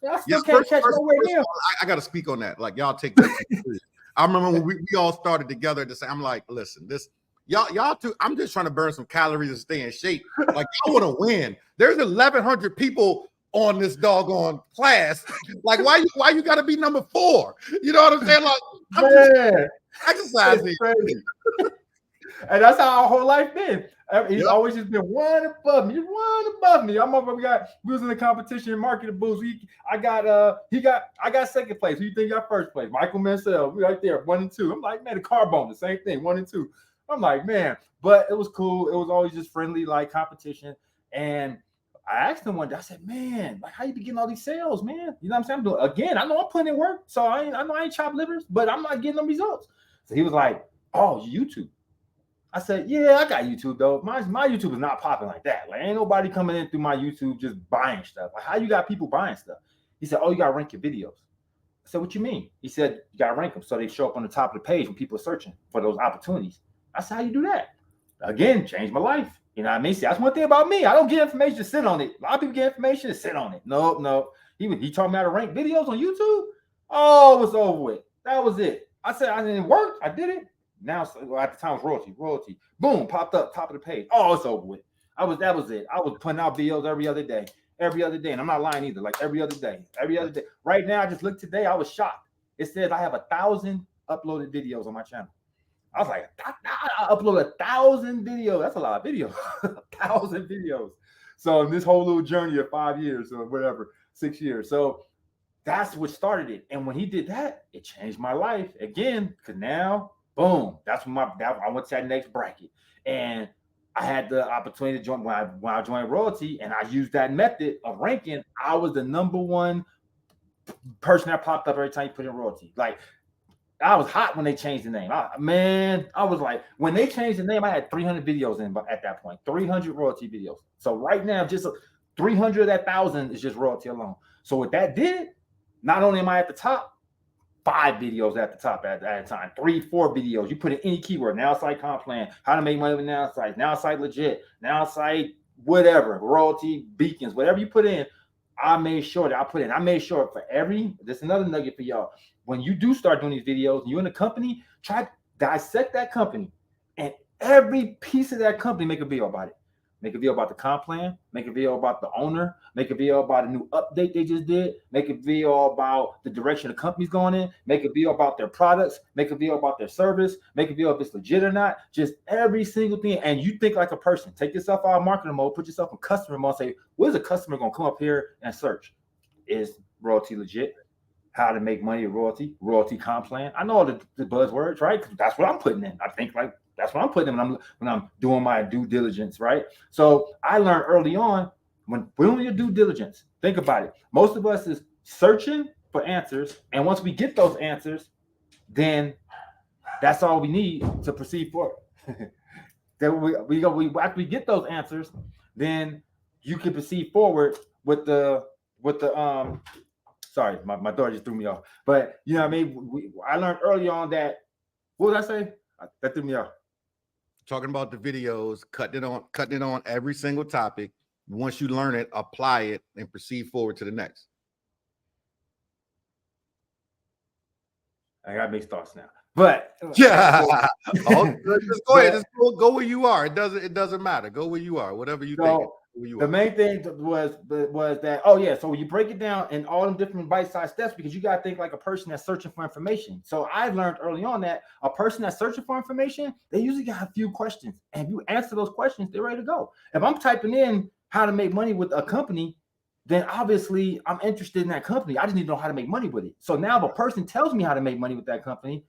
I still can't catch nowhere near. I got to speak on that. Like, y'all take that. I remember when we all started together at the same. I'm like, listen, this y'all two. I'm just trying to burn some calories and stay in shape. Like, I want to win. There's 1,100 people on this doggone class. Like, why you got to be number 4? You know what I'm saying? Like, I'm just exercising. And that's how our whole life been. He's always just been one above me. We was in the competition in marketing booths. I got second place. Who you think got first place? Michael Mansell. We right there, 1 and 2. I'm like, man, the Carbone, the same thing, 1 and 2. I'm like, man, but it was cool. It was always just friendly, like competition. And I asked him one day, I said, man, like, how you be getting all these sales, man? You know what I'm saying? Again, I know I'm putting in work, so I know I ain't chopped livers, but I'm not getting them results. So he was like, oh, YouTube. I said, yeah, I got YouTube though. My YouTube is not popping like that. Like, ain't nobody coming in through my YouTube just buying stuff. Like, how you got people buying stuff? He said, oh, you got to rank your videos. I said, what you mean? He said, you got to rank them so they show up on the top of the page when people are searching for those opportunities. I said, how you do that? Again, changed my life. You know what I mean? See, that's one thing about me. I don't get information to sit on it. A lot of people get information to sit on it. No. He taught me how to rank videos on YouTube. Oh, it was over with. That was it. I said, I didn't work. I did it. Now, at the time, it was royalty. Boom, popped up, top of the page. Oh, it's over with. That was it. I was putting out videos every other day. And I'm not lying either. Like every other day. Right now, I just looked today. I was shocked. It says I have 1,000 uploaded videos on my channel. I was like, I uploaded 1,000 videos. That's a lot of videos. 1,000 videos. So this whole little journey of 5 years or whatever, 6 years. So that's what started it. And when he did that, it changed my life again. Because now, boom, that's when I went to that next bracket. And I had the opportunity to join when I joined royalty, and I used that method of ranking. I was the number 1 person that popped up every time you put in royalty. Like, I was hot when they changed the name. I was like, when they changed the name, I had 300 videos in at that point, 300 royalty videos. So right now, just 300 of that 1,000 is just royalty alone. So what that did, not only am I at the top, 5 videos at the top at a time, 3, 4 videos. You put in any keyword, now site comp plan, how to make money with now site legit, now site whatever, royalty, beacons, whatever you put in. I made sure for this is another nugget for y'all. When you do start doing these videos, you're in a company, try to dissect that company and every piece of that company, make a video about it. Make a video about the comp plan, make a video about the owner, make a video about a new update they just did, make a video about the direction the company's going in, make a video about their products, make a video about their service, make a video if it's legit or not, just every single thing. And you think like a person. Take yourself out of marketing mode, put yourself in customer mode, say, what is a customer going to come up here and search? Is royalty legit? How to make money with royalty comp plan. I know all the buzzwords, right? Because that's what I'm putting in. I think like that's what I'm putting in when I'm doing my due diligence, right? So I learned early on when doing your due diligence, think about it. Most of us is searching for answers, and once we get those answers, then that's all we need to proceed forward. Then we after we get those answers, then you can proceed forward with the sorry, my daughter just threw me off. But you know what I mean? I learned early on that, what did I say? That threw me off. talking about the videos, cutting it on every single topic. Once you learn it, apply it, and proceed forward to the next. I got mixed thoughts now, but yeah, just go ahead. Just go where you are. It doesn't matter. Go where you are. Whatever you think. The main thing was that, oh yeah, so you break it down in all them different bite-sized steps, because you got to think like a person that's searching for information. So I learned early on that a person that's searching for information, they usually got a few questions, and if you answer those questions, they're ready to go. If I'm typing in how to make money with a company, then obviously I'm interested in that company. I just need to know how to make money with it. So now if a person tells me how to make money with that company,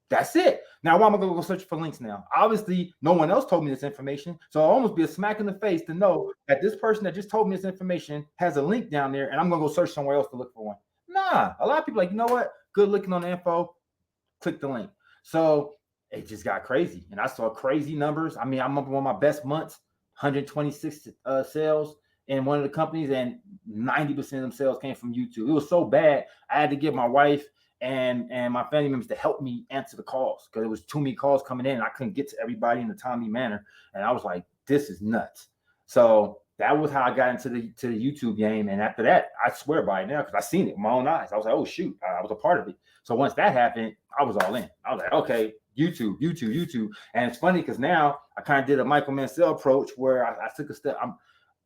that's it. Now, why am I going to go search for links now? Obviously, no one else told me this information. So I'll almost be a smack in the face to know that this person that just told me this information has a link down there, and I'm going to go search somewhere else to look for one. Nah, a lot of people are like, you know what? Good looking on the info. Click the link. So it just got crazy. And I saw crazy numbers. I mean, I'm up on one of my best months, 126 sales in one of the companies, and 90% of them sales came from YouTube. It was so bad, I had to get my wife and my family members to help me answer the calls, because it was too many calls coming in and I couldn't get to everybody in a timely manner. And I was like, this is nuts. So that was how I got into the YouTube game. And after that, I swear by it now, because I seen it with my own eyes. I was like, oh shoot, I was a part of it. So once that happened, I was all in. I was like, okay, YouTube. And it's funny because now I kind of did a Michael Mansell approach where I took a step.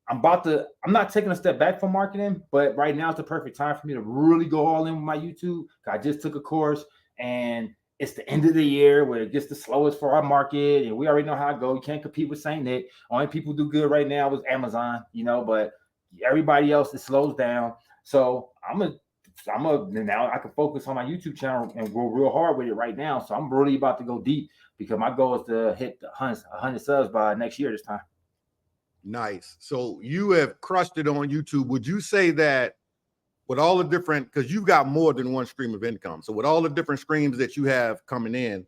I'm not taking a step back from marketing, but right now it's the perfect time for me to really go all in with my YouTube. I just took a course, and it's the end of the year where it gets the slowest for our market, and we already know how it goes. You can't compete with St. Nick. Only people do good right now is Amazon, but everybody else, it slows down. So now I can focus on my YouTube channel and go real hard with it right now. So I'm really about to go deep, because my goal is to hit 100 subs by next year this time. Nice. So you have crushed it on YouTube. Would you say that with all the different, because you've got more than one stream of income, so with all the different streams that you have coming in,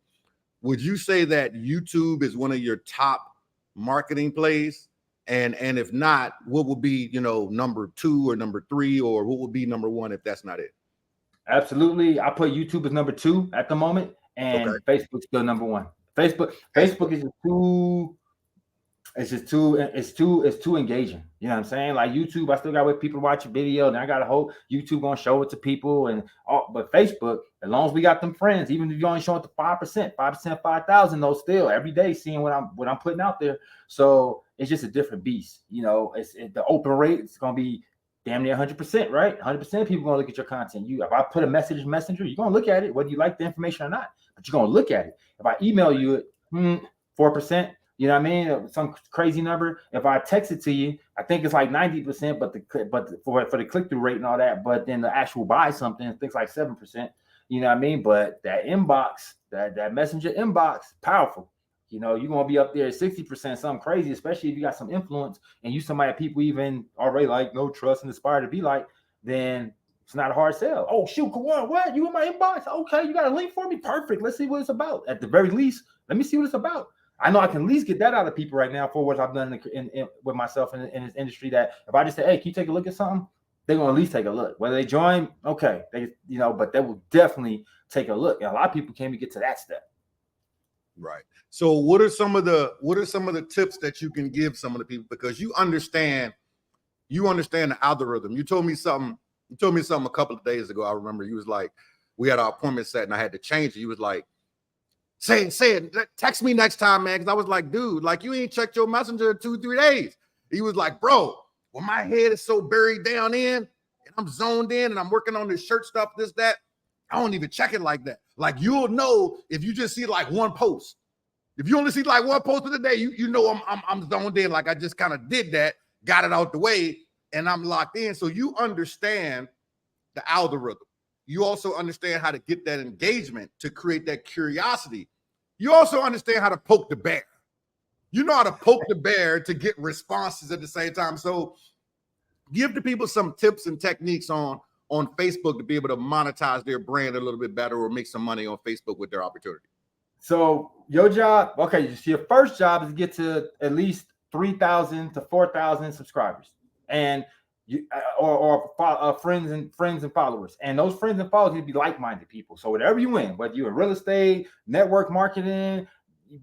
would you say that YouTube is one of your top marketing plays? And if not, what would be, number 2 or number 3, or what would be number 1 if that's not it? Absolutely. I put YouTube as number 2 at the moment, and Facebook's still number 1. Facebook is it's too engaging. You know what I'm saying? Like YouTube, I still got to wait people to watch a video, and I got to hope YouTube gonna show it to people. And but Facebook, as long as we got them friends, even if you only show it to 5%, 5,000, those still every day seeing what I'm putting out there. So it's just a different beast. The open rate is gonna be damn near 100%, right? 100% of people gonna look at your content. If I put a message in Messenger, you're gonna look at it, whether you like the information or not, but you're gonna look at it. If I email you it, 4%. You know what I mean? Some crazy number. If I text it to you, I think it's like 90%, but for the click-through rate and all that, but then the actual buy something, things like 7%. You know what I mean? But that inbox, that messenger inbox, powerful. You're gonna be up there at 60%, something crazy, especially if you got some influence and you somebody that people even already like, know, trust, and aspire to be like, then it's not a hard sell. Oh shoot, Caujuan, what? You in my inbox? Okay, you got a link for me? Perfect. Let's see what it's about. At the very least, let me see what it's about. I know I can at least get that out of people right now for what I've done with myself in this industry. That if I just say, "Hey, can you take a look at something?" They're gonna at least take a look. Whether they join, okay, but they will definitely take a look. And a lot of people can't even get to that step. Right. So, what are some of the tips that you can give some of the people, because you understand the algorithm? You told me something a couple of days ago. I remember you was like, we had our appointment set, and I had to change it. You was like, Say it. Text me next time, man. Because I was like, dude, like you ain't checked your messenger in 2-3 days. He was like, bro, when my head is so buried down in and I'm zoned in and I'm working on this shirt stuff, this, that, I don't even check it like that. Like you'll know if you just see like one post. If you only see like one post of the day, you know I'm zoned in. Like I just kind of did that, got it out the way, and I'm locked in. So you understand the algorithm. You also understand how to get that engagement to create that curiosity. You also understand how to poke the bear. You know how to poke the bear to get responses at the same time. So give the people some tips and techniques on Facebook to be able to monetize their brand a little bit better or make some money on Facebook with their opportunity. So your job, okay, your first job is to get to at least 3,000 to 4,000 subscribers. And or friends and followers, and those friends and followers need to be like-minded people. So whatever you in, whether you're in real estate, network marketing,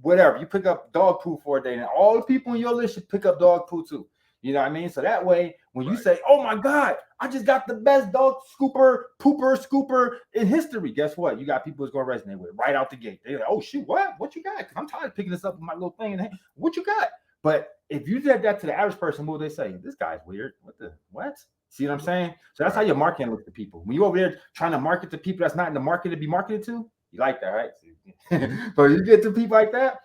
whatever. You pick up dog poo for a day, and all the people on your list should pick up dog poo too. You know what I mean? So that way, when you say, "Oh my God, I just got the best dog scooper in history," guess what? You got people that's gonna resonate with it right out the gate. They're like, "Oh shoot, what you got?" Because I'm tired of picking this up with my little thing in the hand. What you got? But if you did that to the average person, what would they say? This guy's weird. What? See what I'm saying? So that's how your marketing looks to people. When you over there trying to market to people that's not in the market to be marketed to, you like that, right? But you get to people like that,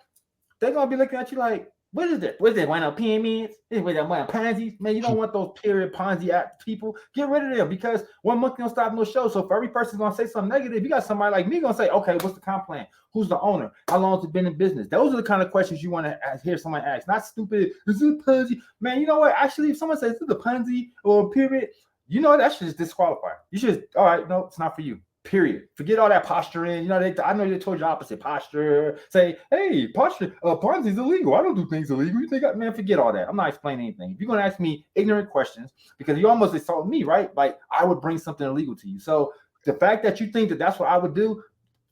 they're gonna be looking at you like, what is it? What is it? One of PMEs? Is it one of Ponzi's? Man, you don't want those period Ponzi people. Get rid of them because 1 month don't stop no show. So for every person's gonna say something negative, you got somebody like me gonna say, okay, what's the comp plan? Who's the owner? How long has it been in business? Those are the kind of questions you want to hear someone ask. Not stupid. Is it Ponzi? Man, you know what? Actually, if someone says this is a Ponzi or a period, you know that should just disqualify. You should. All right, no, it's not for you. Period. Forget all that posturing. You know, I know they told you opposite posture. Say, hey, posture, Ponzi is illegal. I don't do things illegal. You think, man, forget all that. I'm not explaining anything. If you're gonna ask me ignorant questions, because you almost insult me, right? Like I would bring something illegal to you. So the fact that you think that that's what I would do,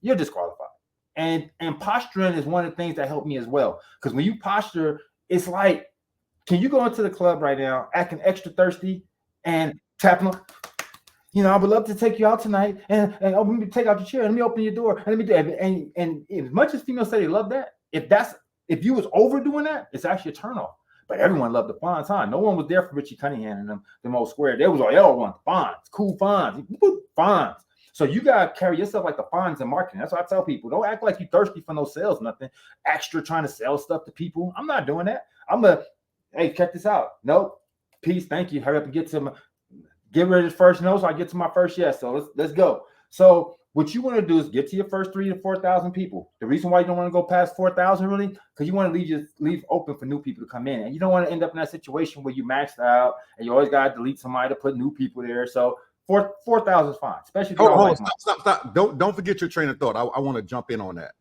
you're disqualified. And posturing is one of the things that helped me as well. Because when you posture, it's like, can you go into the club right now, acting extra thirsty and tapping on? You know, I would love to take you out tonight and let me take out your chair and let me open your door and let me do it. And as much as females say they love that, if you was overdoing that, it's actually a turnoff. But everyone loved the Fonz, huh? No one was there for Richie Cunningham and them old square. They was like, yo, want Fonz, cool Fonz, Fonz. So you gotta carry yourself like the Fonz in marketing. That's what I tell people. Don't act like you thirsty for no sales, nothing extra trying to sell stuff to people. I'm not doing that. Hey, check this out. Nope. Peace. Thank you. Hurry up and get rid of this first no, so I get to my first yes. So let's go. So what you want to do is get to your first 3,000 to 4,000 people. The reason why you don't want to go past 4,000 really, because you want to leave open for new people to come in, and you don't want to end up in that situation where you maxed out and you always got to delete somebody to put new people there. So 4,000 is fine, especially if Oh, stop. Don't forget your train of thought. I want to jump in on that.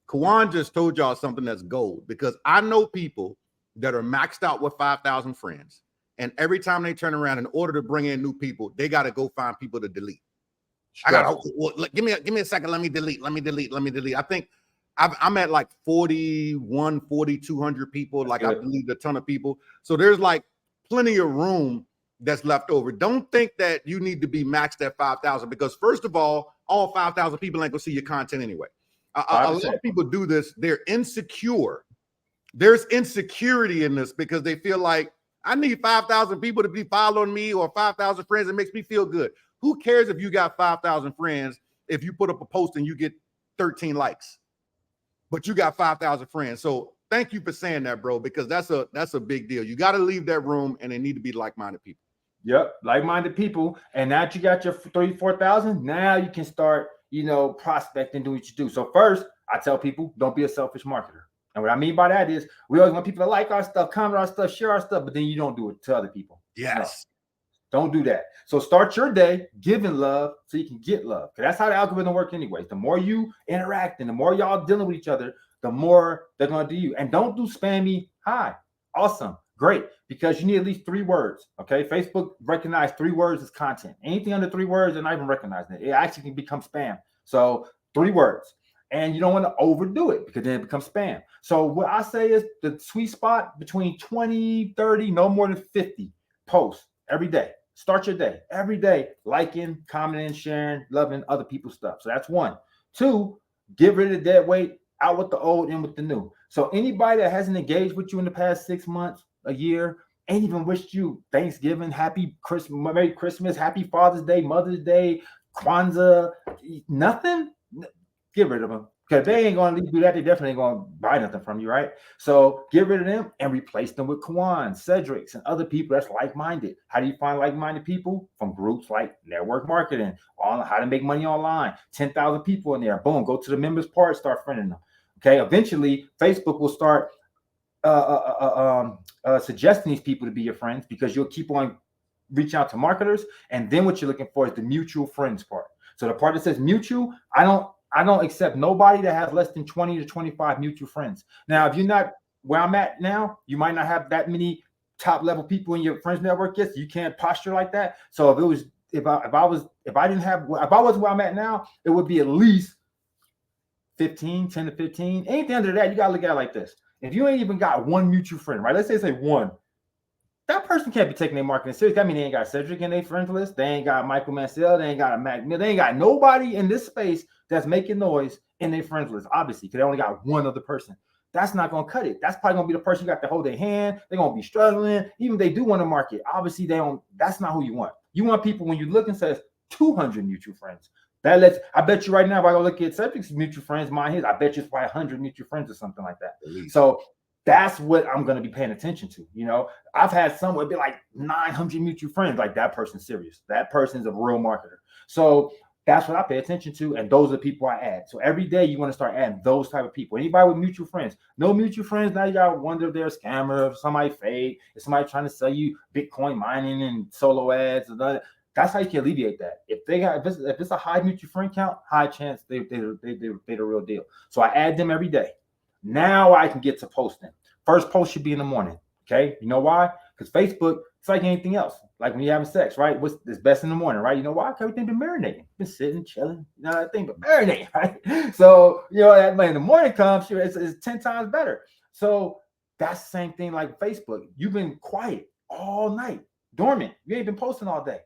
Caujuan just told y'all something that's gold, because I know people that are maxed out with 5,000 friends. And every time they turn around, in order to bring in new people, they got to go find people to delete. Give me a second. Let me delete. I think I'm at like 4,200 people. Like I deleted a ton of people. So there's like plenty of room that's left over. Don't think that you need to be maxed at 5,000, because first of all 5,000 people ain't gonna see your content anyway. A lot of people do this. They're insecure. There's insecurity in this because they feel like, I need 5,000 people to be following me or 5,000 friends. It makes me feel good. Who cares if you got 5,000 friends if you put up a post and you get 13 likes, but you got 5,000 friends? So thank you for saying that, bro, because that's a big deal. You got to leave that room, and they need to be like-minded people. Yep, like-minded people. And now that you got your 4,000, now you can start, prospecting, doing what you do. So first, I tell people, don't be a selfish marketer. And what I mean by that is we always want people to like our stuff, comment our stuff, share our stuff, but then you don't do it to other people. Yes. No, don't do that. So start your day giving love so you can get love. Because that's how the algorithm works anyway. The more you interact and the more y'all dealing with each other, the more they're going to do you. And don't do spammy hi. Awesome. Great. Because you need at least 3 words. Okay. Facebook recognizes 3 words as content. Anything under 3 words, they're not even recognizing it. It actually can become spam. So 3 words. And you don't want to overdo it because then it becomes spam. So what I say is the sweet spot between 20, 30, no more than 50 posts every day. Start your day every day, liking, commenting, sharing, loving other people's stuff. So that's 1. 2, get rid of the dead weight, out with the old, in with the new. So anybody that hasn't engaged with you in the past 6 months, a year, ain't even wished you Thanksgiving, happy Christmas, Merry Christmas, happy Father's Day, Mother's Day, Kwanzaa, nothing. Get rid of them, because they ain't going to do that. They definitely ain't going to buy nothing from you, right? So get rid of them and replace them with Caujuan, Cedricks, and other people that's like-minded. How do you find like-minded people? From groups like network marketing, on how to make money online. 10,000 people in there. Boom, go to the members part, start friending them. Okay, eventually Facebook will start suggesting these people to be your friends, because you'll keep on reaching out to marketers. And then what you're looking for is the mutual friends part. So the part that says mutual, I don't accept nobody that has less than 20 to 25 mutual friends. Now, if you're not where I'm at now, you might not have that many top level people in your friends network yet. So you can't posture like that. So if I wasn't where I'm at now, it would be at least 10 to 15. Anything under that, you gotta look at it like this. If you ain't even got one mutual friend, right? Let's say one. That person can't be taking their marketing serious. That means they ain't got Cedrick in their friends list. They ain't got Michael Mansell. They ain't got a Mac. They ain't got nobody in this space that's making noise in their friends list, obviously, because they only got one other person. That's not going to cut it. That's probably going to be the person you got to hold their hand. They're going to be struggling. Even if they do want to market, obviously, they don't. That's not who you want. You want people, when you look and says 200 mutual friends. That lets, I bet you right now, if I go look at Cedrick's mutual friends, mine, his, I bet you it's probably 100 mutual friends or something like that. So that's what I'm going to be paying attention to. You know, I've had someone be like 900 mutual friends. Like, that person's serious. That person's a real marketer. So that's what I pay attention to. And those are the people I add. So every day you want to start adding those type of people. Anybody with mutual friends, no mutual friends. Now you got to wonder if they're a scammer, if somebody fake, if somebody trying to sell you Bitcoin mining and solo ads. That's how you can alleviate that. If it's a high mutual friend count, high chance they're the real deal. So I add them every day. Now I can get to posting. First post should be in the morning. Okay. You know why? Because Facebook, it's like anything else. Like when you're having sex, right? It's best in the morning, right? You know why? Because everything been marinating. Been sitting, chilling, you know, that thing, but marinating, right? So, you know, when the morning comes, it's 10 times better. So that's the same thing like Facebook. You've been quiet all night, dormant. You ain't been posting all day.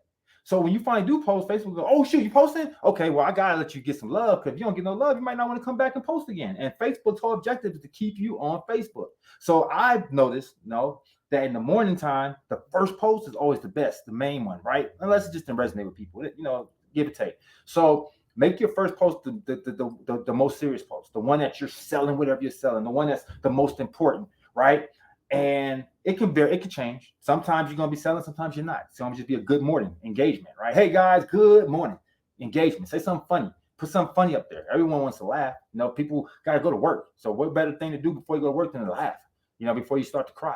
So when you finally do post, Facebook go, oh, shoot, you posting? Okay, well, I got to let you get some love, because if you don't get no love, you might not want to come back and post again. And Facebook's whole objective is to keep you on Facebook. So I've noticed, that in the morning time, the first post is always the best, the main one, right? Unless it just didn't resonate with people, give or take. So make your first post the most serious post, the one that you're selling, whatever you're selling, the one that's the most important, right? And it can change. Sometimes you're going to be selling, sometimes you're not. So I'm just be a good morning engagement, right? Hey guys, good morning engagement. Say something funny. Put something funny up there. Everyone wants to laugh. People got to go to work. So what better thing to do before you go to work than to laugh, before you start to cry.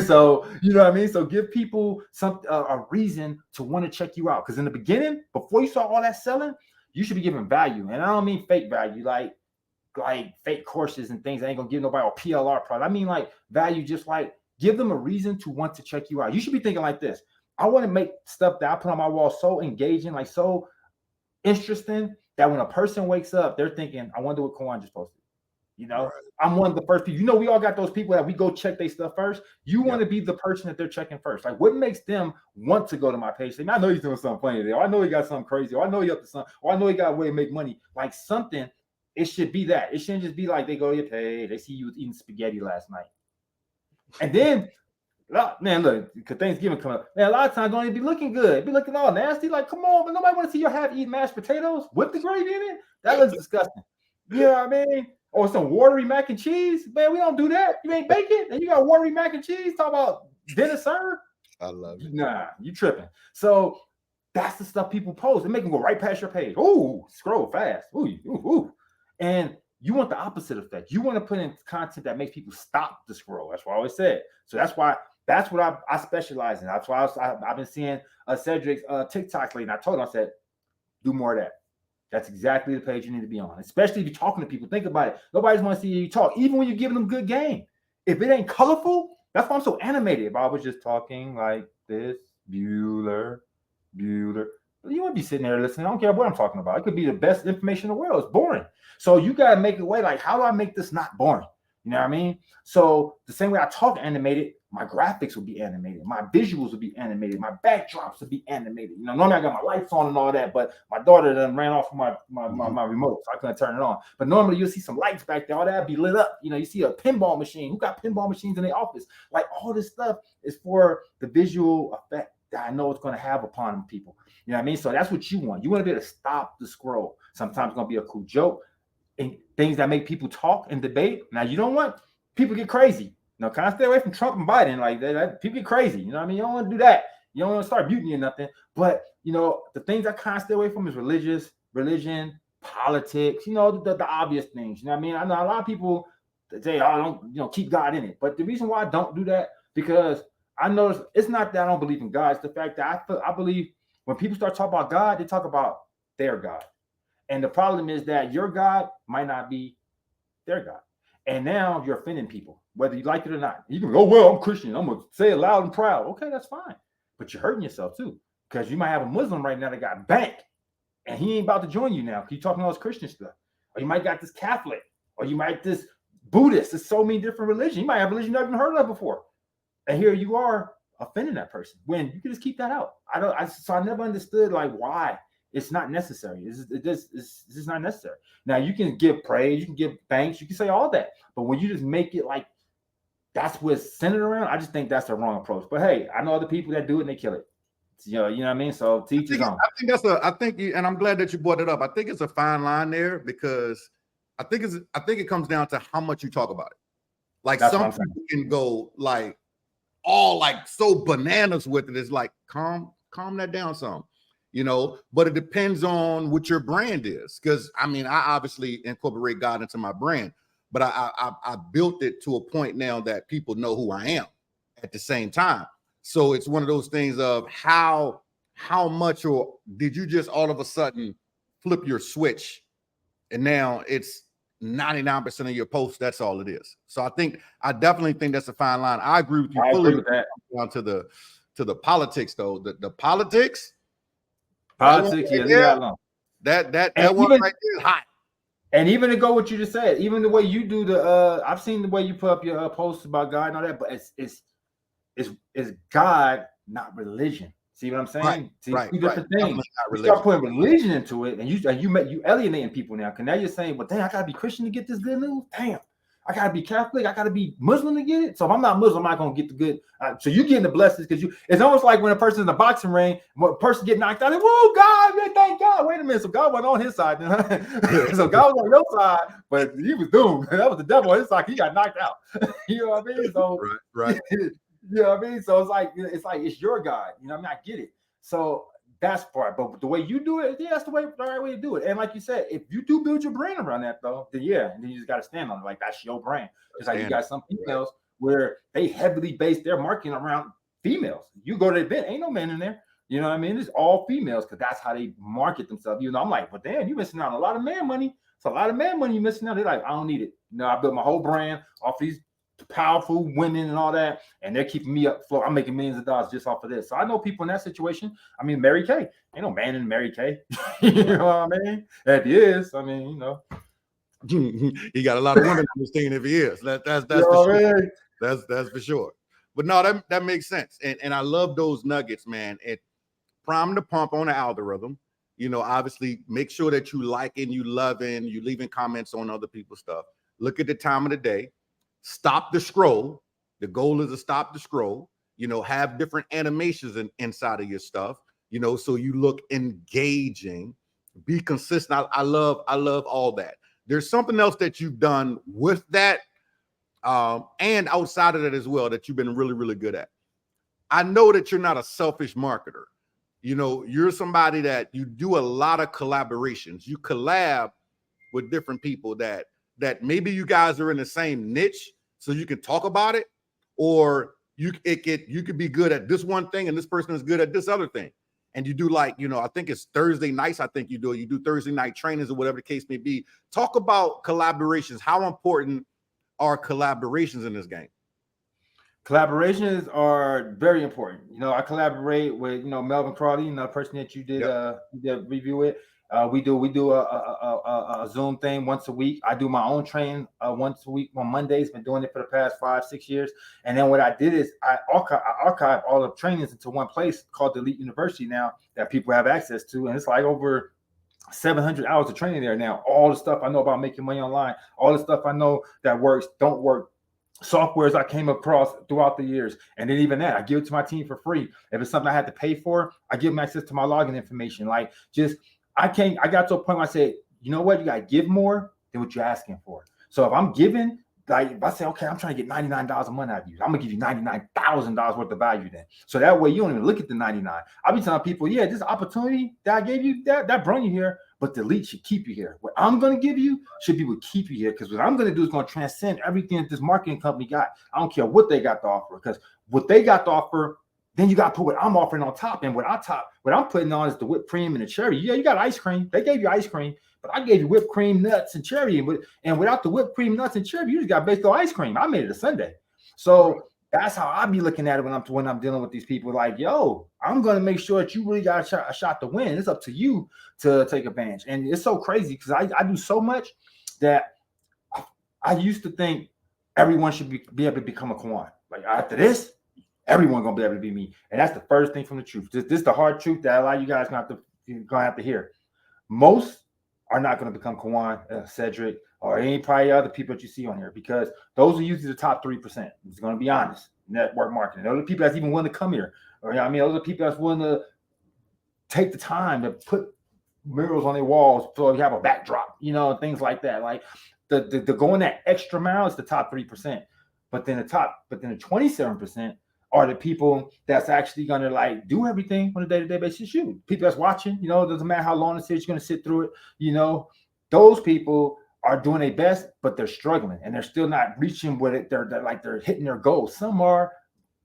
So, you know what I mean? So give people a reason to want to check you out. Because in the beginning, before you start all that selling, you should be giving value. And I don't mean fake value, like fake courses and things that ain't gonna give nobody a PLR product. I mean like value, just like give them a reason to want to check you out. You should be thinking like this. I want to make stuff that I put on my wall so engaging, like so interesting, that when a person wakes up, they're thinking, I wonder what Caujuan just posted. Right. I'm one of the first people. We all got those people that we go check their stuff first. You want to be the person that they're checking first. Like, what makes them want to go to my page? Say, I know he's doing something funny today. Or I know he got something crazy. Or I know he up to something. Or I know he got a way to make money. Like something. It should be that. It shouldn't just be like they go to your page, they see you eating spaghetti last night. And then, man, look, because Thanksgiving coming up, man, a lot of times don't even be looking good. Be looking all nasty. Like, come on, but nobody want to see your half eating mashed potatoes with the gravy in it. That looks disgusting. You know what I mean? Or some watery mac and cheese. Man, we don't do that. You ain't bacon, and you got watery mac and cheese. Talk about dinner served. I love it. Nah, you tripping. So that's the stuff people post. They make them go right past your page. Ooh, scroll fast. Ooh. And you want the opposite effect. You want to put in content that makes people stop the scroll. That's what I always said. So that's what I specialize in. That's why I've been seeing Cedrick's TikTok lately. And I told him, I said, do more of that. That's exactly the page you need to be on, especially if you're talking to people. Think about it. Nobody's want to see you talk, even when you're giving them good game. If it ain't colorful, that's why I'm so animated. If I was just talking like this, Bueller. You wouldn't be sitting there listening. I don't care what I'm talking about. It could be the best information in the world. It's boring. So you got to make a way, like, how do I make this not boring? You know what I mean? So the same way I talk animated, my graphics will be animated. My visuals will be animated. My backdrops will be animated. Normally I got my lights on and all that, but my daughter done ran off my remote, so I couldn't turn it on. But normally you'll see some lights back there. All that be lit up. You see a pinball machine. Who got pinball machines in their office? Like, all this stuff is for the visual effect that I know it's going to have upon people. You know what I mean? So that's what you want. You want to be able to stop the scroll. Sometimes it's going to be a cool joke and things that make people talk and debate. Now, you don't want people get crazy. Kind of stay away from Trump and Biden. Like that, people get crazy. You know what I mean? You don't want to do that. You don't want to start mutiny or nothing. But, the things I kind of stay away from is religion, politics, the obvious things. You know what I mean? I know a lot of people that say, oh, don't, keep God in it. But the reason why I don't do that, because I notice it's not that I don't believe in God. It's the fact that I believe when people start talking about God, they talk about their God. And the problem is that your God might not be their God. And now you're offending people, whether you like it or not. You can go, well, I'm Christian. I'm going to say it loud and proud. Okay, that's fine. But you're hurting yourself too, because you might have a Muslim right now that got banked and he ain't about to join you now. Keep talking all this Christian stuff. or you might got this Catholic, or you might this Buddhist. There's so many different religions. You might have a religion you've never heard of before, and here you are offending that person when you can just keep that out. So I never understood like why it's not necessary. It's just not necessary. Now you can give praise, you can give thanks, you can say all that, but when you just make it like that's what's centered around, I just think that's the wrong approach. But hey, I know other people that do it and they kill it. You know what I mean? So teach his own. And I'm glad that you brought it up. I think it's a fine line there because I think it comes down to how much you talk about it. Like that's some people can go like all like so bananas with it. It's like calm that down some, you know, but it depends on what your brand is. Because I mean, I obviously incorporate God into my brand, but I built it to a point now that people know who I am at the same time. So it's one of those things of how much, or did you just all of a sudden flip your switch and now it's 99% of your posts? That's all it is. So I definitely think that's a fine line. I agree with you fully with that. Down to the politics though, the politics, yeah, that one right there is hot. And even to go what you just said, even the way you do the I've seen the way you put up your posts about God and all that, but it's God, not religion. See what I'm saying? Two different things. You start putting religion into it, and you alienating people now. Because now you're saying, well, dang, I gotta be Christian to get this good news. Damn, I gotta be Catholic. I gotta be Muslim to get it. So if I'm not Muslim, I'm not gonna get the good. So you're getting the blessings because it's almost like when a person's in a boxing ring, when a person get knocked out, whoa, God, man, thank God. Wait a minute, so God wasn't on his side. So God was on your side, but he was doomed. That was the devil on his side. He got knocked out. You know what I mean? So right. You know what I mean? So it's your God. You know what I mean? I get it. So that's part. But the way you do it, that's the right way to do it. And like you said, if you do build your brand around that, though, then then you just got to stand on it. Like that's your brand. Just like you got some females where they heavily base their marketing around females. You go to the event, ain't no man in there. You know what I mean? It's all females because that's how they market themselves. You know, I'm like, but damn, you're missing out on a lot of man money. It's a lot of man money you're missing out. They're like, I don't need it. You know, I built my whole brand off these powerful women and all that, and they're keeping me up floor. I'm making millions of dollars just off of this. So I know people in that situation. I mean, Mary Kay, ain't no man in Mary Kay. You know what I mean? If he is, I mean, you know, he got a lot of women understanding if he is. That's for sure. That's for sure. But no, that makes sense. And I love those nuggets, man. It prime the pump on the algorithm. You know, obviously make sure that you liking, you loving, you leaving comments on other people's stuff. Look at the time of the day. Stop the scroll. The goal is to stop the scroll. You know, have different animations inside of your stuff. You know, so you look engaging. Be consistent. I love all that. There's something else that you've done with that, and outside of that as well that you've been really, really good at. I know that you're not a selfish marketer. You know, you're somebody that you do a lot of collaborations. You collab with different people that maybe you guys are in the same niche, so you can talk about it, or you could be good at this one thing and this person is good at this other thing. And you do like, you know, I think it's Thursday nights. I think you do Thursday night trainings or whatever the case may be. Talk about collaborations. How important are collaborations in this game? Collaborations are very important. You know, I collaborate with, you know, Melvin Crawley, you know, the person that you did review with. We do a Zoom thing once a week. I do my own training once a week on Mondays. Been doing it for the past 5-6 years. And then what I did is I archive all the trainings into one place called the Elite University now that people have access to. And it's like over 700 hours of training there now. All the stuff I know about making money online, all the stuff I know that works, don't work, softwares I came across throughout the years. And then even that, I give it to my team for free. If it's something I had to pay for, I give them access to my login information. Like just I got to a point where I said, you know what? You got to give more than what you're asking for. So if I'm giving, like if I say, okay, I'm trying to get $99 a month out of you, I'm going to give you $99,000 worth of value then. So that way you don't even look at the 99. I'll be telling people, yeah, this opportunity that I gave you, that brought you here, but the elite should keep you here. What I'm going to give you should be what keep you here, because what I'm going to do is going to transcend everything that this marketing company got. I don't care what they got to offer, because what they got to offer, then you got to put what I'm offering on top. And what I'm putting on is the whipped cream and the cherry. Yeah, you got ice cream. They gave you ice cream, but I gave you whipped cream, nuts, and cherry. And without the whipped cream, nuts, and cherry, you just got based on ice cream. I made it a sundae. So That's how I be looking at it when I'm dealing with these people. Like, yo, I'm gonna make sure that you really got a shot to win. It's up to you to take advantage. And it's so crazy because I do so much that I used to think everyone should be able to become a Caujuan. Like after this, everyone gonna be able to be me. And that's the first thing from the truth. This is the hard truth that a lot of you guys gonna have to hear. Most are not going to become Caujuan, Cedrick, or any probably other people that you see on here, because those are usually the top 3%. It's going to be honest. Network marketing. Those are the people that's even willing to come here. Or, I mean, those are people that's willing to take the time to put murals on their walls so you have a backdrop, things like that. Like the going that extra mile is the top 3%. But then the 27% are the people that's actually going to like do everything on a day-to-day basis. Shoot, people that's watching, it doesn't matter how long it is, you're going to sit through it. Those people are doing their best, but they're struggling and they're still not reaching with it. They're hitting their goals. Some are,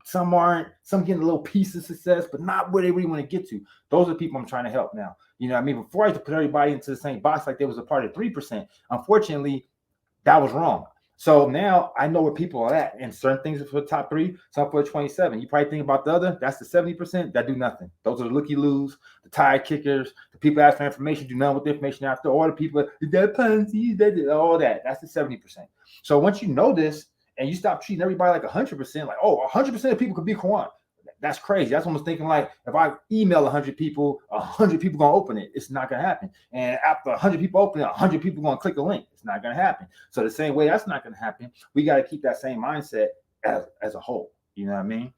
some aren't, some getting a little piece of success, but not where they really want to get to. Those are the people I'm trying to help now. I mean, before I used to put everybody into the same box like they was a part of 3%. Unfortunately, that was wrong. So now I know where people are at, and certain things are for the top 3, some for the 27. You probably think about the other, that's the 70% that do nothing. Those are the looky-loos, the tire kickers, the people ask for information, do nothing with the information after, all the people, that punty, all that. That's the 70%. So once you know this, and you stop treating everybody like 100%, like, 100% of people could be Caujuan. That's crazy. That's almost thinking like, if I email 100 people, 100 people going to open it. It's not going to happen. And after 100 people open it, 100 people going to click a link. It's not going to happen. So the same way that's not going to happen, we got to keep that same mindset as a whole. You know what I mean?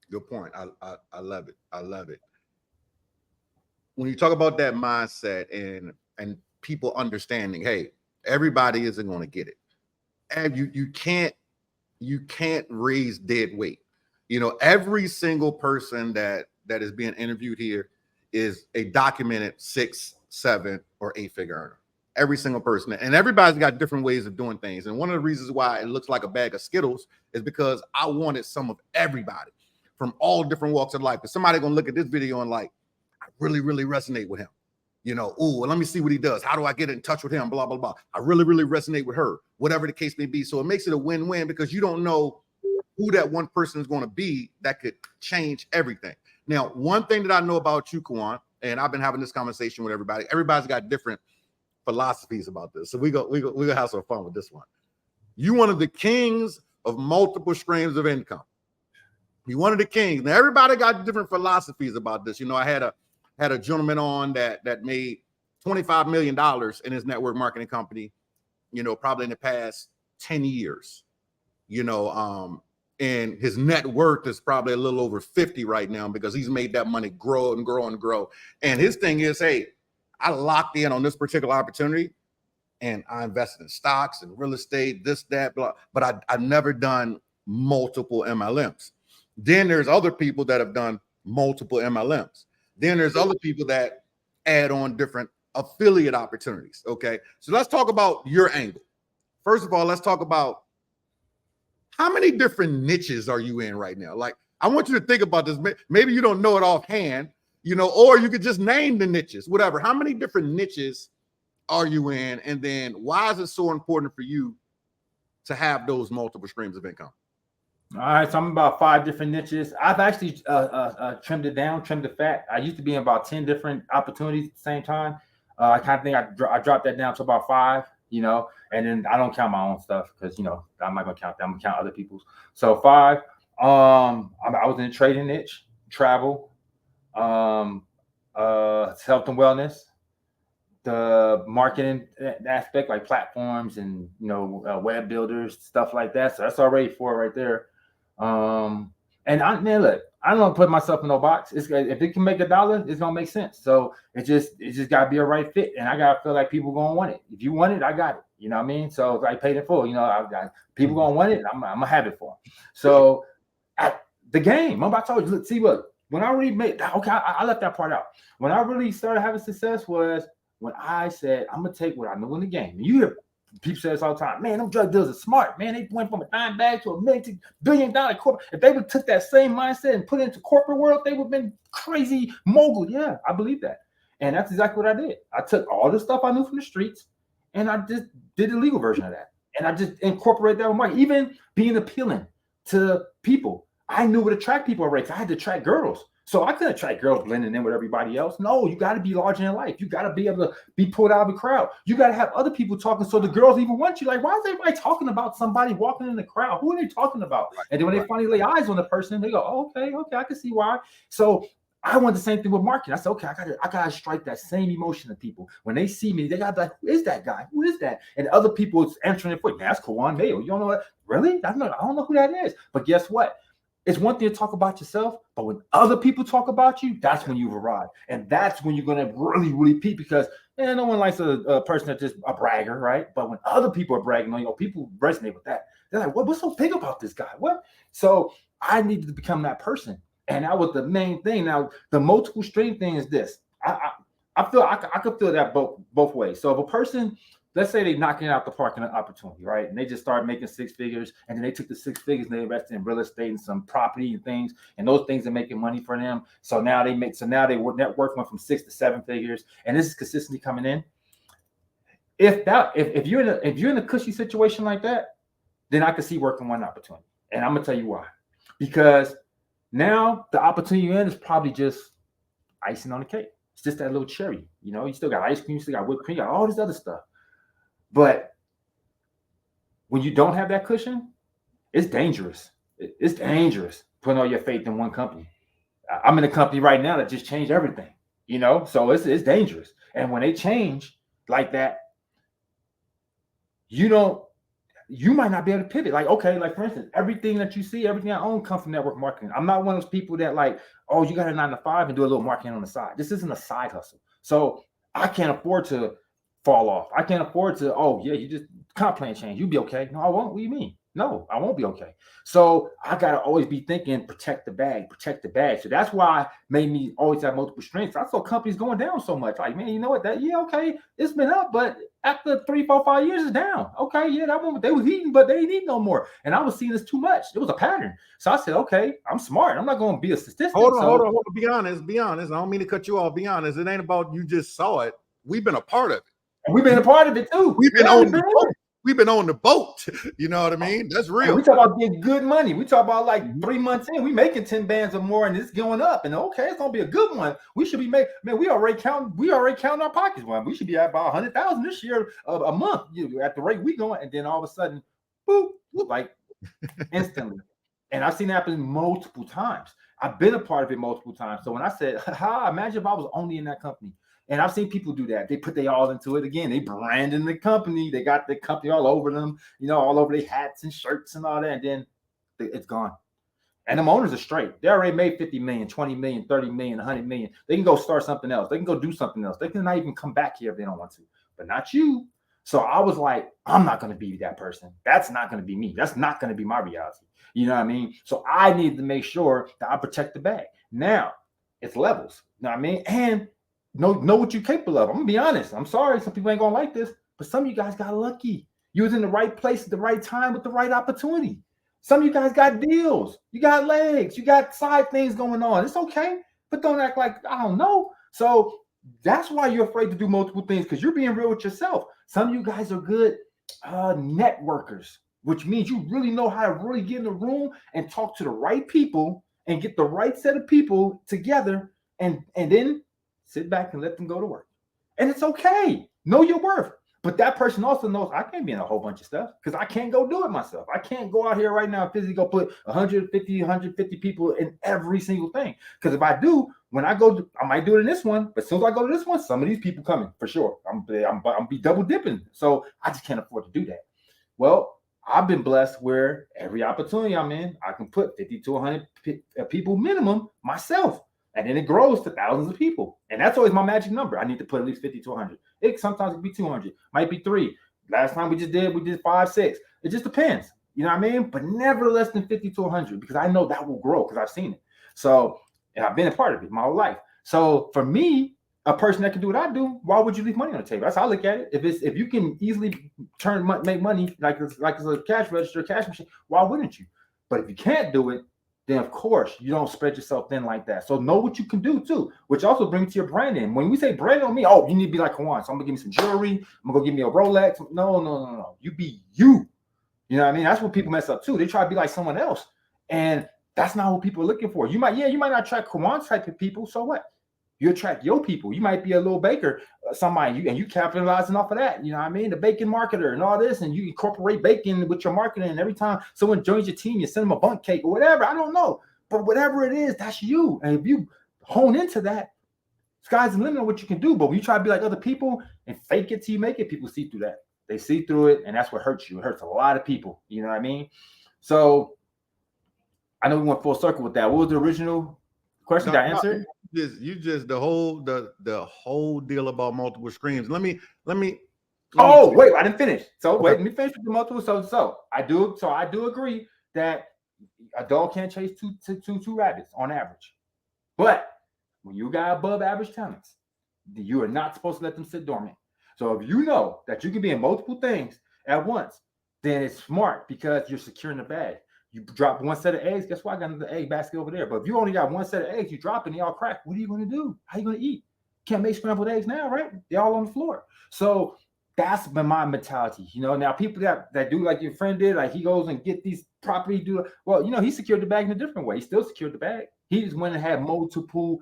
Good point. I love it. I love it. When you talk about that mindset and people understanding, hey, everybody isn't going to get it. And you can't raise dead weight. Every single person that is being interviewed here is a documented 6, 7, or 8-figure earner. Every single person. And everybody's got different ways of doing things. And one of the reasons why it looks like a bag of Skittles is because I wanted some of everybody from all different walks of life. Because somebody going to look at this video and like, I really, really resonate with him. Well, let me see what he does. How do I get in touch with him? Blah, blah, blah. I really, really resonate with her, whatever the case may be. So it makes it a win-win because you don't know who that one person is going to be that could change everything. Now, one thing that I know about you, Caujuan, and I've been having this conversation with everybody. Everybody's got different philosophies about this. So we gonna have some fun with this one. You one of the kings of multiple streams of income. You one of the kings. Now, everybody got different philosophies about this. I had a gentleman on that made $25 million in his network marketing company, probably in the past 10 years, and his net worth is probably a little over 50 right now because he's made that money grow and grow and grow. And his thing is, hey, I locked in on this particular opportunity and I invested in stocks and real estate, this, that, blah, but I've never done multiple MLMs. Then there's other people that have done multiple MLMs. Then there's other people that add on different affiliate opportunities. Okay. So let's talk about your angle. First of all, let's talk about how many different niches are you in right now? Like, I want you to think about this. Maybe you don't know it offhand, or you could just name the niches, whatever. How many different niches are you in? And then why is it so important for you to have those multiple streams of income? All right, so I'm about 5 different niches. I've actually trimmed it down, trimmed the fat. I used to be in about 10 different opportunities at the same time. I kind of think I dropped that down to about 5, and then I don't count my own stuff because, I'm not going to count that. I'm going to count other people's. So 5, I was in the trading niche, travel, health and wellness, the marketing aspect, like platforms and, web builders, stuff like that. So that's already 4 right there. And look, I don't put myself in no box. If it can make $1, it's gonna make sense. So it just gotta be a right fit, and I gotta feel like people gonna want it. If you want it, I got it. You know what I mean? So if I paid it full, I got people gonna want it. I'm gonna have it for them. So at the game, I told you, look, see what when I really made okay, I left that part out. When I really started having success was when I said I'm gonna take what I know in the game. And you hear people say this all the time, man, them drug dealers are smart, man. They went from a dime bag to $1 billion corporate. If they would took that same mindset and put it into corporate world, they would have been crazy mogul. Yeah, I believe that. And that's exactly what I did. I took all the stuff I knew from the streets and I just did the legal version of that. And I just incorporated that with marketing, even being appealing. to people. I knew what attract people already. I had to attract girls. So I couldn't attract girls blending in with everybody else. No, you got to be larger in life. You got to be able to be pulled out of the crowd. You got to have other people talking so the girls even want you. Like, why is everybody talking about somebody walking in the crowd? Who are they talking about? And then when they finally lay eyes on the person, they go, oh, okay, I can see why. So I want the same thing with marketing. I said, okay, I gotta strike that same emotion to people. When they see me, they gotta be like, who is that guy? Who is that? And other people answering it for, that's Caujuan Mayo. You don't know what? Really? I don't know who that is. But guess what? It's one thing to talk about yourself, but when other people talk about you, that's when you've arrived. And that's when you're going to really, really peak, because no one likes a person that's just a bragger, right? But when other people are bragging on you, people resonate with that. They're like, what's so big about this guy? What? So I needed to become that person. And that was the main thing. Now, the multiple stream thing is this. I feel I could feel that both ways. So if a person, let's say they knocking out the park in an opportunity, right? And they just start making 6 figures, and then they took the 6 figures and they invested in real estate and some property and things, and those things are making money for them. So now their net worth went from 6 to 7 figures, and this is consistently coming in. If you're in a cushy situation like that, then I could see working one opportunity. And I'm gonna tell you why. Because now the opportunity you're in is probably just icing on the cake. It's just that little cherry. You still got ice cream, you still got whipped cream, you got all this other stuff. But when you don't have that cushion, it's dangerous. It's dangerous putting all your faith in one company. I'm in a company right now that just changed everything, so it's dangerous. And when they change like that, you might not be able to pivot. Like, okay, like for instance, everything that you see, everything I own comes from network marketing. I'm not one of those people that like, oh, you got a 9 to 5 and do a little marketing on the side. This isn't a side hustle. So I can't afford to fall off. I can't afford to, you just comp plan change. You'll be okay. No, I won't. What do you mean? No, I won't be okay. So I got to always be thinking, protect the bag. So that's why I made me always have multiple strengths. I saw companies going down so much. Like, man, you know what? Okay, it's been up, but after 3, 4, 5 years, it's down. Okay, yeah, that one, they was eating, but they ain't eating no more. And I was seeing this too much. It was a pattern. So I said, okay, I'm smart. I'm not going to be a statistic. Hold on. Be honest. I don't mean to cut you off. Be honest. It ain't about you just saw it. We've been a part of it. And we've been a part of it too. We've been on the boat. We've been on the boat. You know what I mean? That's real. And we talk about getting good money. We talk about like 3 months in, we making 10 bands or more, and it's going up. And okay, it's gonna be a good one. We should be making. Man, we already counting our pockets. One. We should be at about 100,000 this year a month. At the rate we going, and then all of a sudden, boop, like instantly. And I've seen it happen multiple times. I've been a part of it multiple times. So when I said, imagine if I was only in that company. And I've seen people do that. They put they all into it again. They branding the company. They got the company all over them, all over their hats and shirts and all that. And then it's gone. And them owners are straight. They already made 50 million, 20 million, 30 million, 100 million. They can go start something else. They can go do something else. They can not even come back here if they don't want to, but not you. So I was like, I'm not going to be that person. That's not going to be me. That's not going to be my reality. You know what I mean? So I need to make sure that I protect the bag. Now it's levels. You know what I mean? And know what you're capable of. I'm gonna be honest. I'm sorry, some people ain't gonna like this, but some of you guys got lucky. You was in the right place at the right time with the right opportunity. Some of you guys got deals. You got legs. You got side things going on. It's okay, but don't act like I don't know. So that's why you're afraid to do multiple things, because you're being real with yourself. Some of you guys are good networkers, which means you really know how to really get in the room and talk to the right people and get the right set of people together, and then sit back and let them go to work. And it's okay. Know your worth. But that person also knows I can't be in a whole bunch of stuff because I can't go do it myself. I can't go out here right now and physically go put 150 people in every single thing. Because if I do, when I go, I might do it in this one. But as soon as I go to this one, some of these people coming for sure. I'm be double dipping. So I just can't afford to do that. Well, I've been blessed where every opportunity I'm in, I can put 50 to 100 people minimum myself. And then it grows to thousands of people. And that's always my magic number. I need to put at least 50 to 100. Sometimes it could be 200, might be 3. Last time we did 5, 6. It just depends. You know what I mean? But never less than 50 to 100, because I know that will grow because I've seen it. So, and I've been a part of it my whole life. So for me, a person that can do what I do, why would you leave money on the table? That's how I look at it. If you can easily make money like it's a cash register, cash machine, why wouldn't you? But if you can't do it, then of course you don't spread yourself thin like that. So know what you can do too, which also brings to your branding. When we say brand on me, you need to be like Caujuan. So I'm gonna give me some jewelry. I'm gonna go give me a Rolex. No. You be you. You know what I mean? That's what people mess up too. They try to be like someone else. And that's not what people are looking for. You might not attract Caujuan type of people. So what? You attract your people. You might be a little baker, somebody, and you capitalizing off of that. You know what I mean? The bacon marketer and all this, and you incorporate bacon with your marketing. And every time someone joins your team, you send them a bunk cake or whatever. I don't know. But whatever it is, that's you. And if you hone into that, sky's the limit on what you can do. But when you try to be like other people and fake it till you make it, people see through that. They see through it, and that's what hurts you. It hurts a lot of people. You know what I mean? So I know we went full circle with that. What was the original question? Did I answer? You just the whole deal about multiple streams. Let me. Oh, wait, I didn't finish. So wait, let me finish with the multiple. So I do agree that a dog can't chase two rabbits on average. But when you got above average talents, you are not supposed to let them sit dormant. So if you know that you can be in multiple things at once, then it's smart because you're securing the bag. You drop one set of eggs, guess what? I got another egg basket over there. But if you only got one set of eggs, you drop and they all crack. What are you going to do? How are you going to eat? Can't make scrambled eggs now, right? They're all on the floor. So that's been my mentality. You know, now people that do like your friend did, like he goes and get these property, well, you know, he secured the bag in a different way. He still secured the bag. He just went and had multiple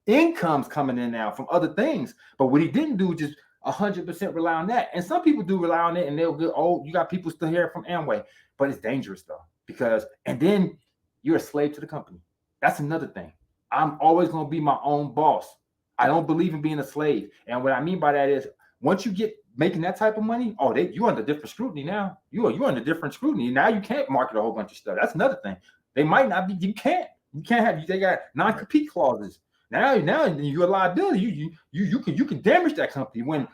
incomes coming in now from other things. But what he didn't do was just 100% rely on that. And some people do rely on it and they'll get, oh, you got people still here from Amway. But it's dangerous though, because, and then you're a slave to the company. That's another thing. I'm always going to be my own boss. I don't believe in being a slave. And what I mean by that is once you get making that type of money, oh, you're under different scrutiny now. You're under different scrutiny. Now you can't market a whole bunch of stuff. That's another thing. They might not be, you can't have, they got non-compete clauses. Now you're a liability. You can damage that company when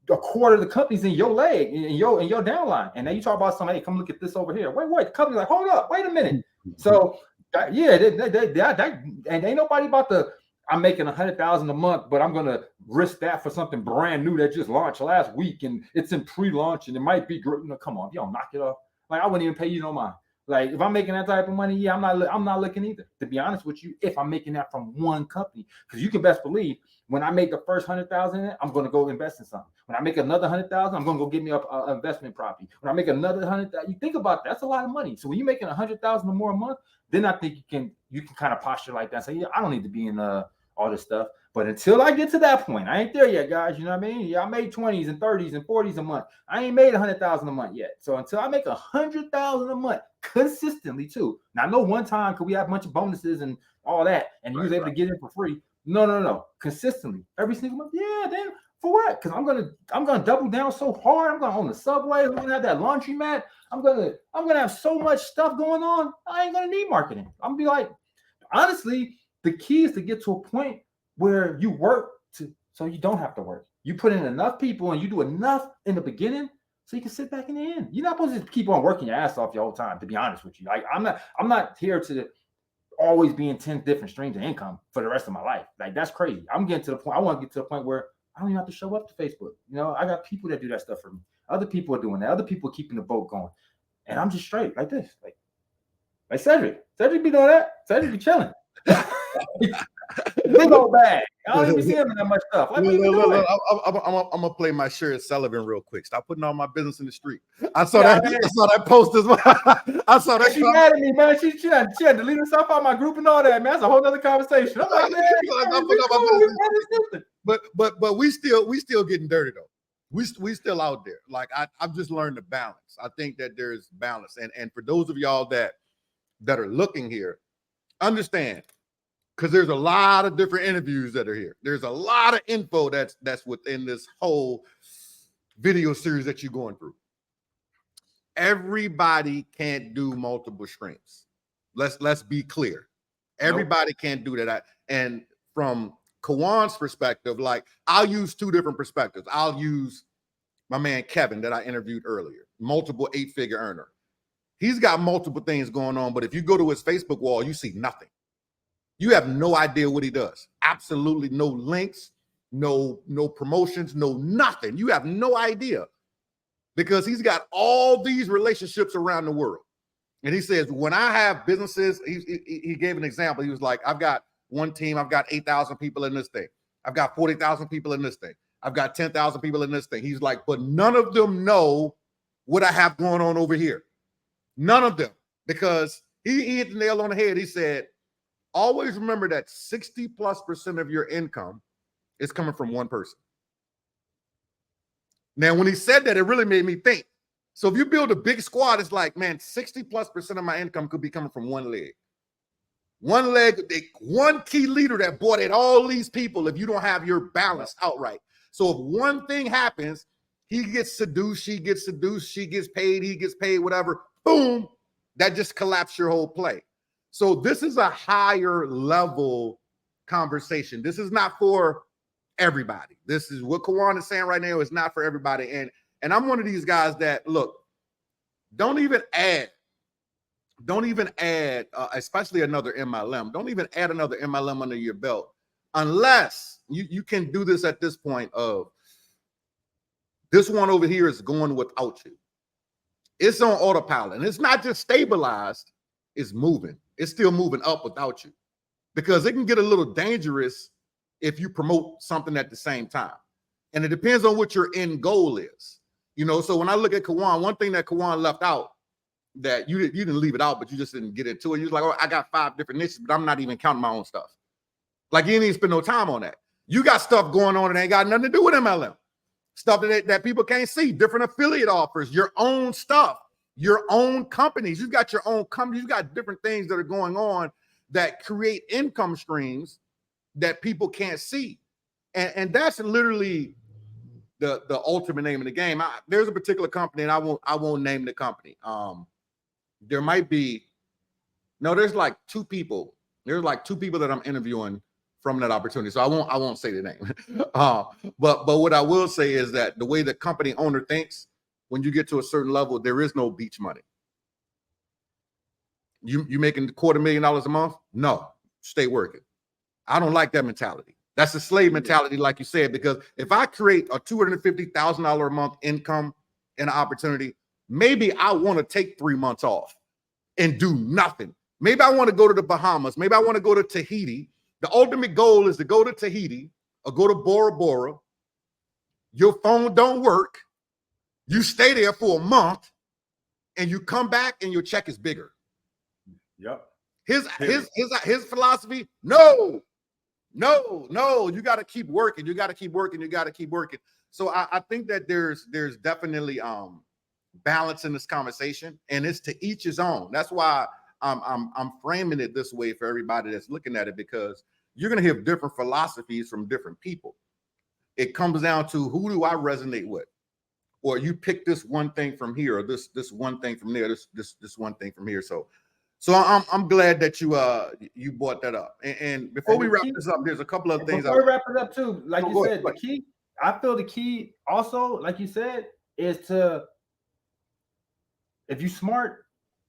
a quarter of the company's in your leg, in your downline. And now you talk about somebody, hey, come look at this over here. Wait, the company's like, hold up, wait a minute. So and ain't nobody about to, I'm making $100,000 a month, but I'm gonna risk that for something brand new that just launched last week and it's in pre-launch and it might be great. No, come on, you don't knock it off. Like I wouldn't even pay you no mind. Like if I'm making that type of money, yeah, I'm not looking either. To be honest with you, if I'm making that from one company, because you can best believe when I make the first 100,000, I'm going to go invest in something. When I make another 100,000, I'm going to go get me an investment property. When I make another 100,000, you think about that, that's a lot of money. So when you're making 100,000 or more a month, then I think you can kind of posture like that. Say, yeah, I don't need to be in all this stuff. But until I get to that point, I ain't there yet, guys. You know what I mean? Yeah, I made 20s and 30s and 40s a month. I ain't made 100,000 a month yet. So until I make 100,000 a month consistently too. Now I know one time because we have a bunch of bonuses and all that, and you was able to get in for free. No. Consistently every single month. Yeah, then for what? Because I'm gonna double down so hard. I'm gonna own the subway. I'm gonna have that laundromat. I'm gonna have so much stuff going on. I ain't gonna need marketing. I'm gonna be like, honestly, the key is to get to a point where you work so you don't have to work. You put in enough people and you do enough in the beginning so you can sit back in the end. You're not supposed to keep on working your ass off the whole time, to be honest with you. Like I'm not here to always be in 10 different streams of income for the rest of my life. Like that's crazy. I'm getting to the point. I want to get to the point where I don't even have to show up to Facebook. You know, I got people that do that stuff for me. Other people are doing that. Other people are keeping the boat going. And I'm just straight like this. Like Cedrick. Cedrick be doing that. Cedrick be chilling. Big old bag. I don't even see him in that much stuff. Like, I'm gonna play my shirt Sullivan real quick. Stop putting all my business in the street. I saw that post as well. I saw that. She mad at me, man. She had deleted herself out of my group and all that, man. That's a whole other conversation. I'm like, man, but we still getting dirty though. We still out there. Like I've just learned to balance. I think that there's balance, and for those of y'all that are looking here, understand. Because there's a lot of different interviews that are here. There's a lot of info that's within this whole video series that you're going through. Everybody can't do multiple streams. Let's be clear. Everybody can't do that. And from Caujuan's perspective, like I'll use two different perspectives. I'll use my man Kevin that I interviewed earlier, multiple 8-figure earner. He's got multiple things going on, but if you go to his Facebook wall, you see nothing. You have no idea what he does. Absolutely no links, no promotions, no nothing. You have no idea because he's got all these relationships around the world. And he says, when I have businesses, he gave an example. He was like, I've got one team. I've got 8,000 people in this thing. I've got 40,000 people in this thing. I've got 10,000 people in this thing. He's like, but none of them know what I have going on over here. None of them. because he hit the nail on the head. He said, always remember that 60+% of your income is coming from one person. Now, when he said that, it really made me think. So if you build a big squad, it's like, man, 60+% of my income could be coming from one leg. One leg, one key leader that brought in all these people if you don't have your balance outright. So if one thing happens, he gets seduced, she gets seduced, she gets paid, he gets paid, whatever, boom, that just collapsed your whole play. So this is a higher level conversation. This is not for everybody. This is what Caujuan is saying right now. It's not for everybody. And I'm one of these guys that, look, don't even add, especially another MLM. Don't even add another MLM under your belt unless you can do this at this point of this one over here is going without you. It's on autopilot. And it's not just stabilized, it's moving. It's still moving up without you because it can get a little dangerous if you promote something at the same time. And it depends on what your end goal is. You know, so when I look at Caujuan, one thing that Caujuan left out that you didn't leave it out, but you just didn't get into it. You was like, oh, I got 5 different niches, but I'm not even counting my own stuff. Like you didn't even spend no time on that. You got stuff going on that ain't got nothing to do with MLM. Stuff that people can't see, different affiliate offers, your own stuff, your own companies. You got your own companies. You got different things that are going on that create income streams that people can't see. And that's literally the ultimate name of the game. There's a particular company, and I won't name the company. There might be, there's like 2 people. There's like 2 people that I'm interviewing from that opportunity. So I won't say the name. But what I will say is that the way the company owner thinks, when you get to a certain level, there is no beach money. You making $250,000 a month? No, stay working. I don't like that mentality. That's a slave mentality, like you said, because if I create a $250,000 a month income and an opportunity, maybe I want to take 3 months off and do nothing. Maybe I want to go to the Bahamas. Maybe I want to go to Tahiti. The ultimate goal is to go to Tahiti or go to Bora Bora. Your phone don't work. You stay there for a month and you come back and your check is bigger. Yep. His philosophy, no, you got to keep working. You got to keep working. You got to keep working. So I think that there's definitely balance in this conversation, and it's to each his own. That's why I'm framing it this way for everybody that's looking at it, because you're going to hear different philosophies from different people. It comes down to, who do I resonate with? Or you pick this one thing from here, or this one thing from there, this one thing from here. So I'm glad that you brought that up. And before we wrap this up, there's a couple of things. Before we wrap it up too, like you said, the key, I feel the key also, like you said, is to, if you're smart,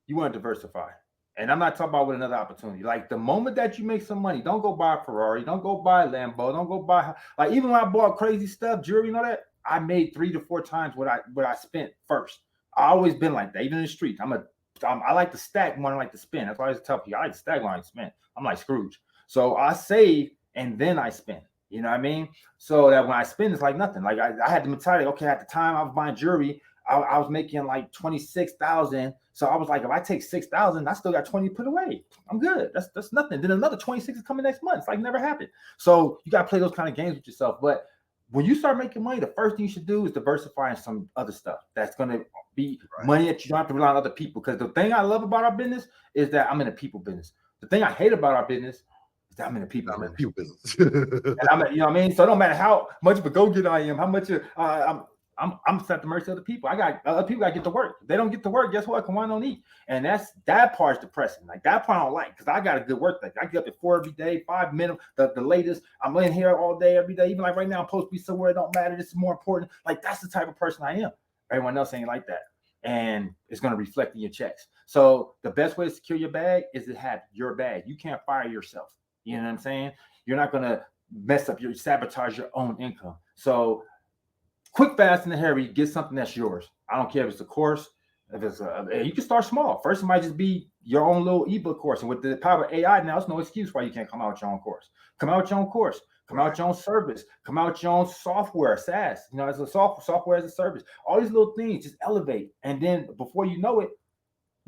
you want to diversify. And I'm not talking about with another opportunity. Like the moment that you make some money, don't go buy a Ferrari, don't go buy a Lambo, don't go buy, like even when I bought crazy stuff, jewelry and all that, I made 3 to 4 times what I spent first. I always been like that, even in the streets. I like to stack more than I like to spend. That's why I always tell people I like to stack more than I spend. I'm like Scrooge. So I save and then I spend. You know what I mean? So that when I spend, it's like nothing. Like I had the mentality, okay, at the time I was buying jewelry, I was making like 26,000. So I was like, if I take 6,000, I still got 20 put away. I'm good. That's nothing. Then another 26 is coming next month. It's like never happened. So you got to play those kind of games with yourself. But when you start making money, the first thing you should do is diversify in some other stuff that's going to be money that you don't have to rely on other people. Because the thing I love about our business is that I'm in a people business. The thing I hate about our business is that I'm in a people business. And you know what I mean? So it don't matter how much of a go-getter I am, how much I'm at the mercy of the people. Other people got to get to work. If they don't get to work, guess what? Caujuan don't eat. And that part's depressing. Like that part I don't like, because I got a good work. Like I get up at 4 every day, 5 minimum, the latest. I'm in here all day, every day. Even like right now, I'm supposed to be somewhere. It don't matter. This is more important. Like that's the type of person I am. Everyone else ain't like that. And it's going to reflect in your checks. So the best way to secure your bag is to have your bag. You can't fire yourself. You know what I'm saying? You're not going to sabotage your own income. So quick, fast, and hurry, get something that's yours. I don't care if it's a course, if it's you can start small. First, it might just be your own little ebook course. And with the power of AI now, it's no excuse why you can't come out with your own course. Come out with your own course. Come out with your own service. Come out with your own software, SaaS. You know, as a software as a service. All these little things just elevate. And then before you know it,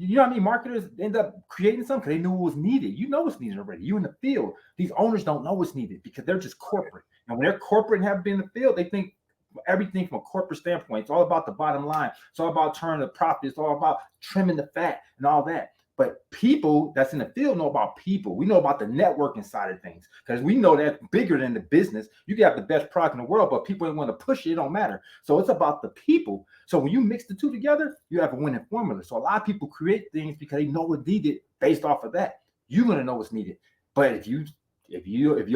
You know how many marketers end up creating something because they knew what was needed. You know what's needed already. You in the field. These owners don't know what's needed because they're just corporate. And when they're corporate and have been in the field, they think everything from a corporate standpoint. It's all about the bottom line. It's all about turning the profit. It's all about trimming the fat and all that. But people that's in the field know about people. We know about the networking side of things because we know that's bigger than the business. You can have the best product in the world, but people ain't want to push it. It don't matter. So it's about the people. So when you mix the two together, you have a winning formula. So a lot of people create things because they know what's needed based off of that. You're gonna know what's needed. But if you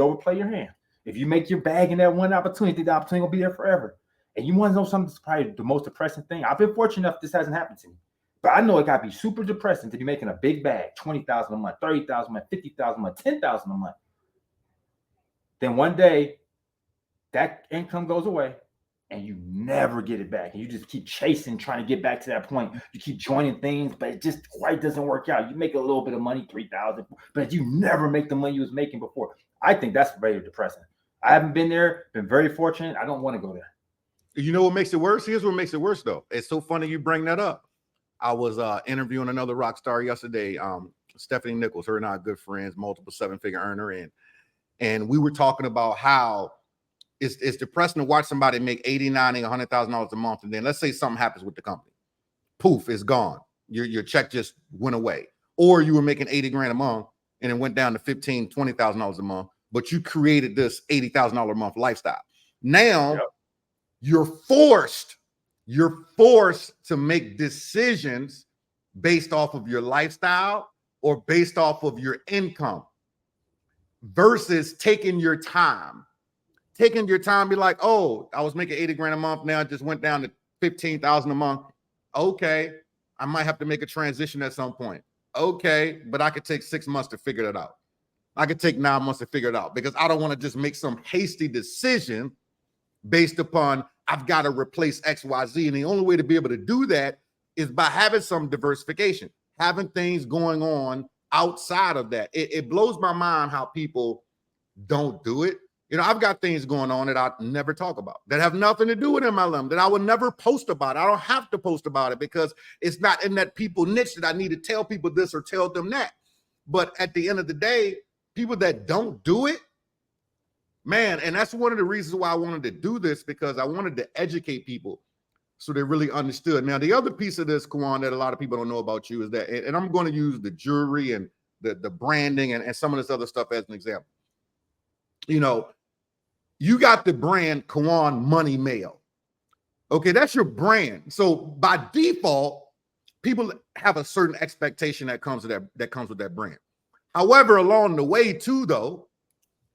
overplay your hand, if you make your bag in that one opportunity, the opportunity will be there forever. And you want to know something that's probably the most depressing thing. I've been fortunate enough this hasn't happened to me. But I know it got to be super depressing to be making a big bag, 20,000 a month, 30,000 a month, 50,000 a month, 10,000 a month. Then one day that income goes away and you never get it back. And you just keep chasing, trying to get back to that point. You keep joining things, but it just quite doesn't work out. You make a little bit of money, 3,000, but you never make the money you was making before. I think that's very depressing. I haven't been there, been very fortunate. I don't want to go there. You know what makes it worse? Here's what makes it worse, though. It's so funny you bring that up. I was interviewing another rock star yesterday, Stephanie Nichols. Her and I are good friends, multiple seven-figure earner, and we were talking about how it's depressing to watch somebody make $80,000, $90,000, $100,000 a month, and then let's say something happens with the company, poof, it's gone. Your check just went away, or you were making 80 grand a month and it went down to $15,000, $20,000 a month, but you created this $80,000 a month lifestyle. Now you're forced to make decisions based off of your lifestyle or based off of your income versus taking your time. Taking your time, be like, oh, I was making 80 grand a month. Now it just went down to 15,000 a month. Okay, I might have to make a transition at some point. Okay, but I could take 6 months to figure that out. I could take 9 months to figure it out because I don't want to just make some hasty decision based upon I've got to replace XYZ. And the only way to be able to do that is by having some diversification, having things going on outside of that. It blows my mind how people don't do it. You know, I've got things going on that I never talk about that have nothing to do with MLM, that I would never post about. I don't have to post about it because it's not in that people niche that I need to tell people this or tell them that. But at the end of the day, people that don't do it, man, and that's one of the reasons why I wanted to do this, because I wanted to educate people so they really understood. Now, the other piece of this, Caujuan, that a lot of people don't know about you is that, and I'm going to use the jewelry and the branding and some of this other stuff as an example. You know, you got the brand Caujuan Mayo. Okay, that's your brand. So by default, people have a certain expectation that comes with that brand. However, along the way too, though,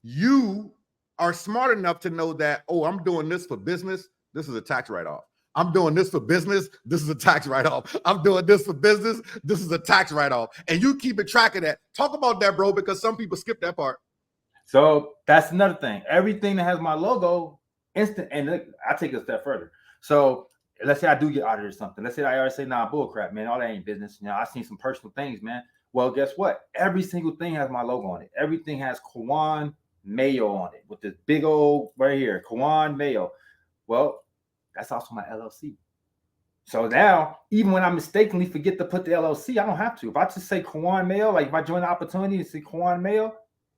you are smart enough to know that, oh, I'm doing this for business. This is a tax write-off. I'm doing this for business. This is a tax write-off. I'm doing this for business. This is a tax write-off. And you keep a track of that. Talk about that, bro, because some people skip that part. So that's another thing. Everything that has my logo, instant. And I take it a step further. So let's say I do get audited or something. Let's say I already say, nah, bull crap, man. All that ain't business. You know, I've seen some personal things, man. Well, guess what? Every single thing has my logo on it. Everything has Caujuan Mayo on it with this big old right here, Caujuan Mayo. Well, that's also my LLC. So now, even when I mistakenly forget to put the LLC, I don't have to. If I just say Caujuan Mayo, like if I join the opportunity and say Caujuan Mayo,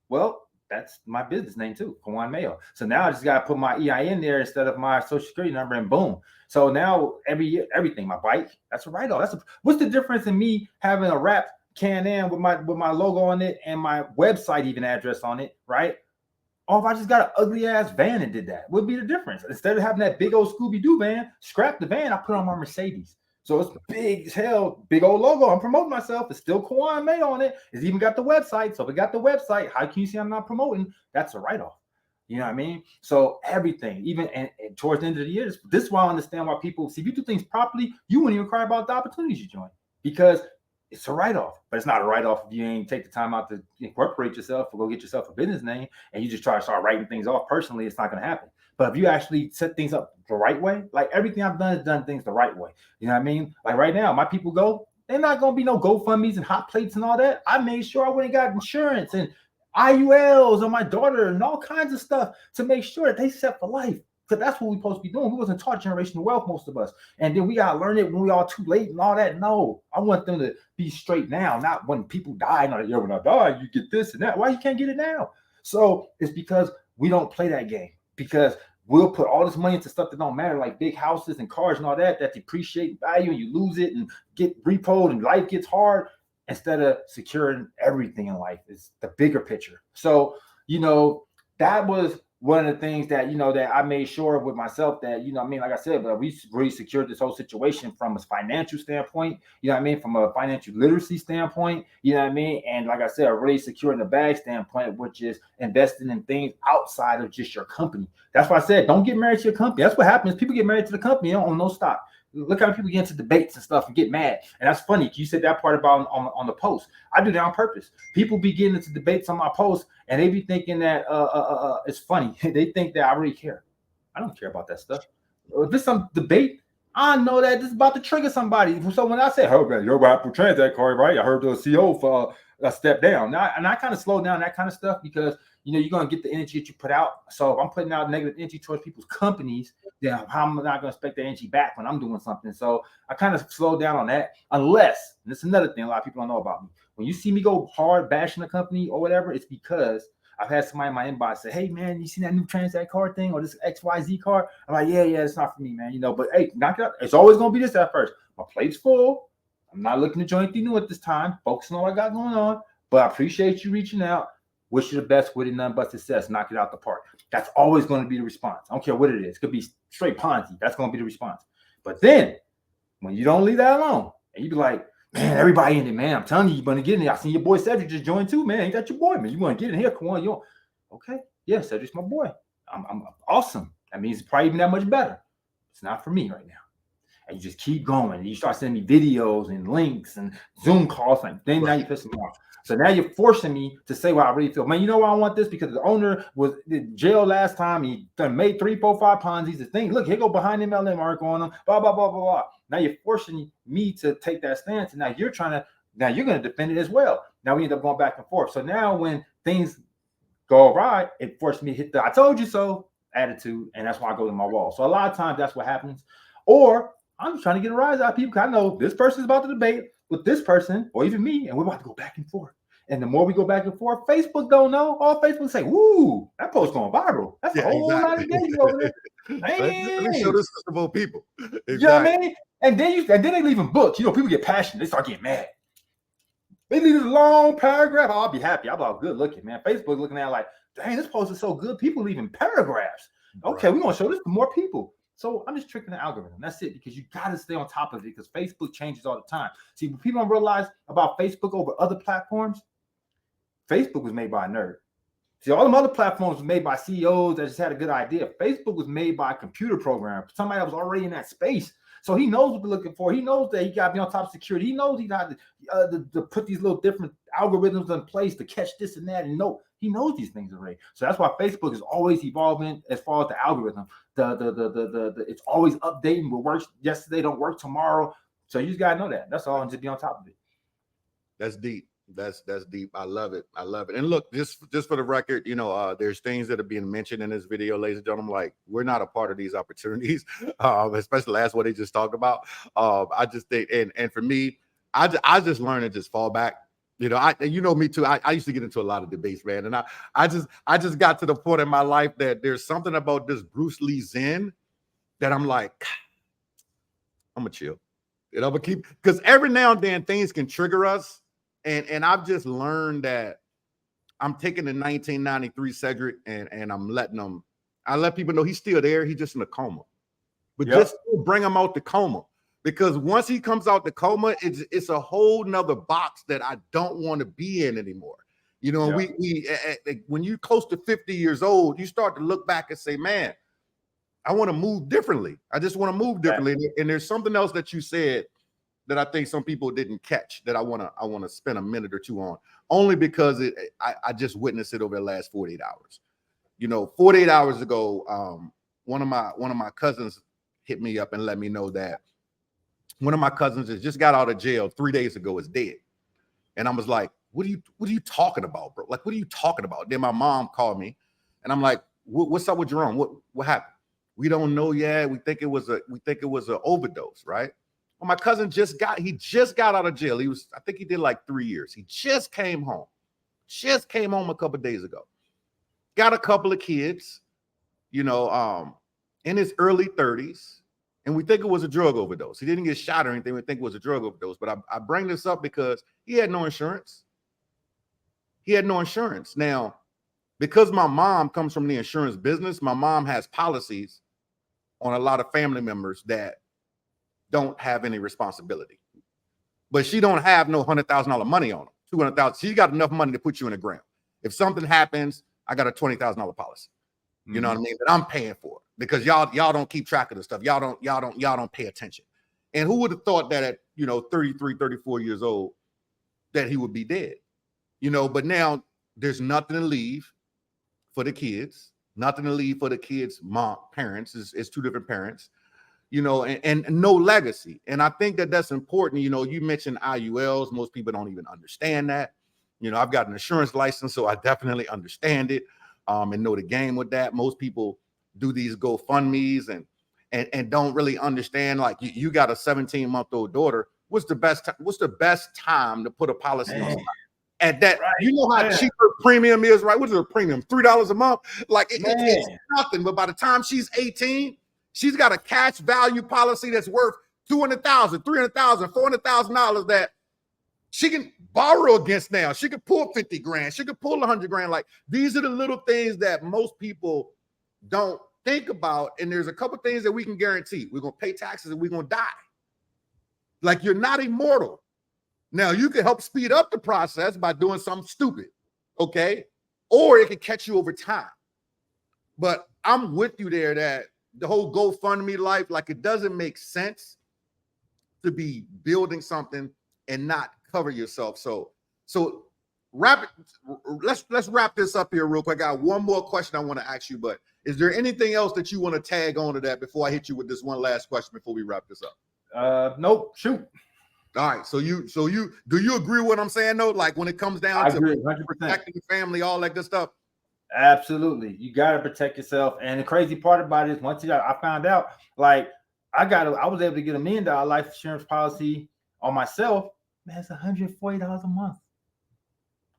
well, that's my business name too, Caujuan Mayo. So now I just got to put my EIN there instead of my social security number, and boom. So now everything, my bike, that's a write-off. What's the difference in me having a wrap Can-Am with my logo on it and my website even address on it, right? Or if I just got an ugly ass van and did that, what would be the difference? Instead of having that big old Scooby-Doo van, scrap the van, I put on my Mercedes. So it's big as hell, big old logo. I'm promoting myself. It's still Caujuan Mayo on it. It's even got the website. So if it got the website, how can you see I'm not promoting? That's a write-off. You know what I mean? So everything, even and towards the end of the year, this is why I understand why people see if you do things properly, you wouldn't even cry about the opportunities you join, because it's a write-off. But it's not a write-off if you ain't take the time out to incorporate yourself or go get yourself a business name and you just try to start writing things off personally. It's not going to happen. But if you actually set things up the right way, like everything I've done is done things the right way. You know what I mean? Like right now, my people they're not going to be no GoFundMes and hot plates and all that. I made sure I went and got insurance and IULs on my daughter and all kinds of stuff to make sure that they set for life. because that's what we're supposed to be doing. We wasn't taught generational wealth, most of us. And then we got to learn it when we all too late and all that. No, I want them to be straight now, not when people die. Not, yo, when I die, you get this and that. Why you can't get it now? So it's because we don't play that game, because we'll put all this money into stuff that don't matter, like big houses and cars and all that depreciate in value, and you lose it and get repoed and life gets hard, instead of securing everything in life. It's the bigger picture. So, that was one of the things that, that I made sure with myself that, like I said, but we really secured this whole situation from a financial standpoint, from a financial literacy standpoint, and like I said, a really secure in the bag standpoint, which is investing in things outside of just your company. That's why I said, don't get married to your company. That's what happens. People get married to the company, they don't own no stock. Look how people get into debates and stuff and get mad. And that's funny. You said that part about on the post. I do that on purpose. People be getting into debates on my post, and they be thinking that it's funny. They think that I really care. I don't care about that stuff. If there's some debate, I know that this is about to trigger somebody. So when I say, "Oh man, you're about to transact card, right?" I heard the CEO for a step down. Now, and I kind of slow down that kind of stuff because you're gonna get the energy that you put out. So if I'm putting out negative energy towards people's companies, then I'm not gonna expect the energy back when I'm doing something. So I kind of slow down on that, unless, and this is another thing a lot of people don't know about me. When you see me go hard bashing a company or whatever, it's because I've had somebody in my inbox say, "Hey man, you seen that new Transact card thing or this XYZ card?" I'm like, yeah, it's not for me, man. But hey, knock it up. It's always gonna be this at first. My plate's full. I'm not looking to join anything new at this time. Focusing on what I got going on. But I appreciate you reaching out. Wish you the best with it, none but success. Knock it out the park. That's always going to be the response. I don't care what it is. It could be straight Ponzi. That's going to be the response. But then, when you don't leave that alone, and you be like, "Man, everybody in it, man. I'm telling you, you're going to get in there. I seen your boy Cedrick just joined too, man. Ain't that your boy, man? You want to get in here? Come on, you. Okay, yeah, Cedrick's my boy. I'm awesome. That means it's probably even that much better. It's not for me right now." And you just keep going. And you start sending me videos and links and Zoom calls. And then now you're pissing me off. So now you're forcing me to say what I really feel. Man, you know why I want this? Because the owner was in jail last time. He done made 3, 4, 5 Ponzi's. The thing, look, here go behind MLM article on them. Blah, blah, blah, blah, blah. Now you're forcing me to take that stance. And now you're going to defend it as well. Now we end up going back and forth. So now when things go awry, it forced me to hit the "I told you so" attitude. And that's why I go to my wall. So a lot of times that's what happens. Or I'm just trying to get a rise out of people because I know this person's about to debate with this person or even me, and we're about to go back and forth. And the more we go back and forth, Facebook don't know. All Facebook say, "Woo, that post going viral. That's a whole lot of engagement over there." Let me show this to some more people. Exactly. You know what I mean? And then they leave them books. People get passionate. They start getting mad. They leave a long paragraph. I'll be happy. I'm all good looking, man. Facebook looking at it like, "Dang, this post is so good. People leaving paragraphs." Okay, we're going to show this to more people. So I'm just tricking the algorithm. That's it, because you got to stay on top of it because Facebook changes all the time. See, what people don't realize about Facebook over other platforms, Facebook was made by a nerd. See, all them other platforms were made by CEOs that just had a good idea. Facebook was made by a computer programmer, somebody that was already in that space. So he knows what they're looking for. He knows that he got to be on top of security. He knows he got to put these little different algorithms in place to catch this and that. And he knows these things already. So that's why Facebook is always evolving as far as the algorithm. It's always updating. What works yesterday don't work tomorrow. So you just got to know that. That's all, and just be on top of it. That's deep. That's deep. I love it. And look, just for the record, there's things that are being mentioned in this video, ladies and gentlemen. Like, we're not a part of these opportunities, especially that's what they just talked about. I just think, and for me, I just learned to just fall back. Me too. I used to get into a lot of debates, man, and I just got to the point in my life that there's something about this Bruce Lee Zen that I'm like, I'm gonna chill. I'm gonna keep, because every now and then things can trigger us. And I've just learned that I'm taking the 1993 Cedrick and I'm letting them. I let people know he's still there. He's just in a coma, but just bring him out the coma, because once he comes out the coma, it's a whole nother box that I don't want to be in anymore. We when you're close to 50 years old, you start to look back and say, "Man, I want to move differently. I just want to move differently." And there's something else that you said that I think some people didn't catch that I want to spend a minute or two on, only because I just witnessed it over the last 48 hours. 48 hours ago, one of my cousins hit me up and let me know that one of my cousins that just got out of jail 3 days ago is dead. And I was like, what are you talking about, bro? Like, what are you talking about? Then my mom called me and I'm like, what's up with Jerome? What happened? We don't know yet. We think it was an overdose, right? Well, my cousin just got out of jail. I think he did like 3 years. He just came home a couple of days ago. Got a couple of kids, in his early 30s. And we think it was a drug overdose. He didn't get shot or anything. We think it was a drug overdose. But I bring this up because he had no insurance. Now, because my mom comes from the insurance business, my mom has policies on a lot of family members that don't have any responsibility. But she don't have no $100,000 money on them. $200,000. She got enough money to put you in the ground. If something happens, I got a $20,000 policy. You know what I mean? That I'm paying for because y'all don't keep track of the stuff. Y'all don't pay attention. And who would have thought that at 33, 34 years old that he would be dead? But now there's nothing to leave for the kids. Nothing to leave for the kids' parents. It's two different parents. And no legacy. And I think that's important. You mentioned IULs. Most people don't even understand that. I've got an insurance license, so I definitely understand it and know the game with that. Most people do these GoFundMes and don't really understand. Like you got a 17-month-old daughter. What's the best time to put a policy on somebody? At that, right. How cheap her premium is, right? What is her premium? $3 a month? Like it's nothing. But by the time she's 18, she's got a cash value policy that's worth $200,000, $300,000, $400,000 that she can borrow against now. She could pull 50 grand. She could pull 100 grand. Like these are the little things that most people don't think about. And there's a couple things that we can guarantee. We're going to pay taxes and we're going to die. Like you're not immortal. Now you can help speed up the process by doing something stupid. Okay. Or it can catch you over time. But I'm with you there that the whole GoFundMe life, like it doesn't make sense to be building something and not cover yourself. So let's wrap this up here real quick. I got one more question I want to ask you, but is there anything else that you want to tag on to that before I hit you with this one last question before we wrap this up? Nope. Shoot. All right. So do you agree with what I'm saying though? Like when it comes down to 100%. Protecting the family, all that good stuff. Absolutely. You got to protect yourself. And the crazy part about it is once I found out, like I was able to get $1 million life insurance policy on myself. Man, it's $140 a month.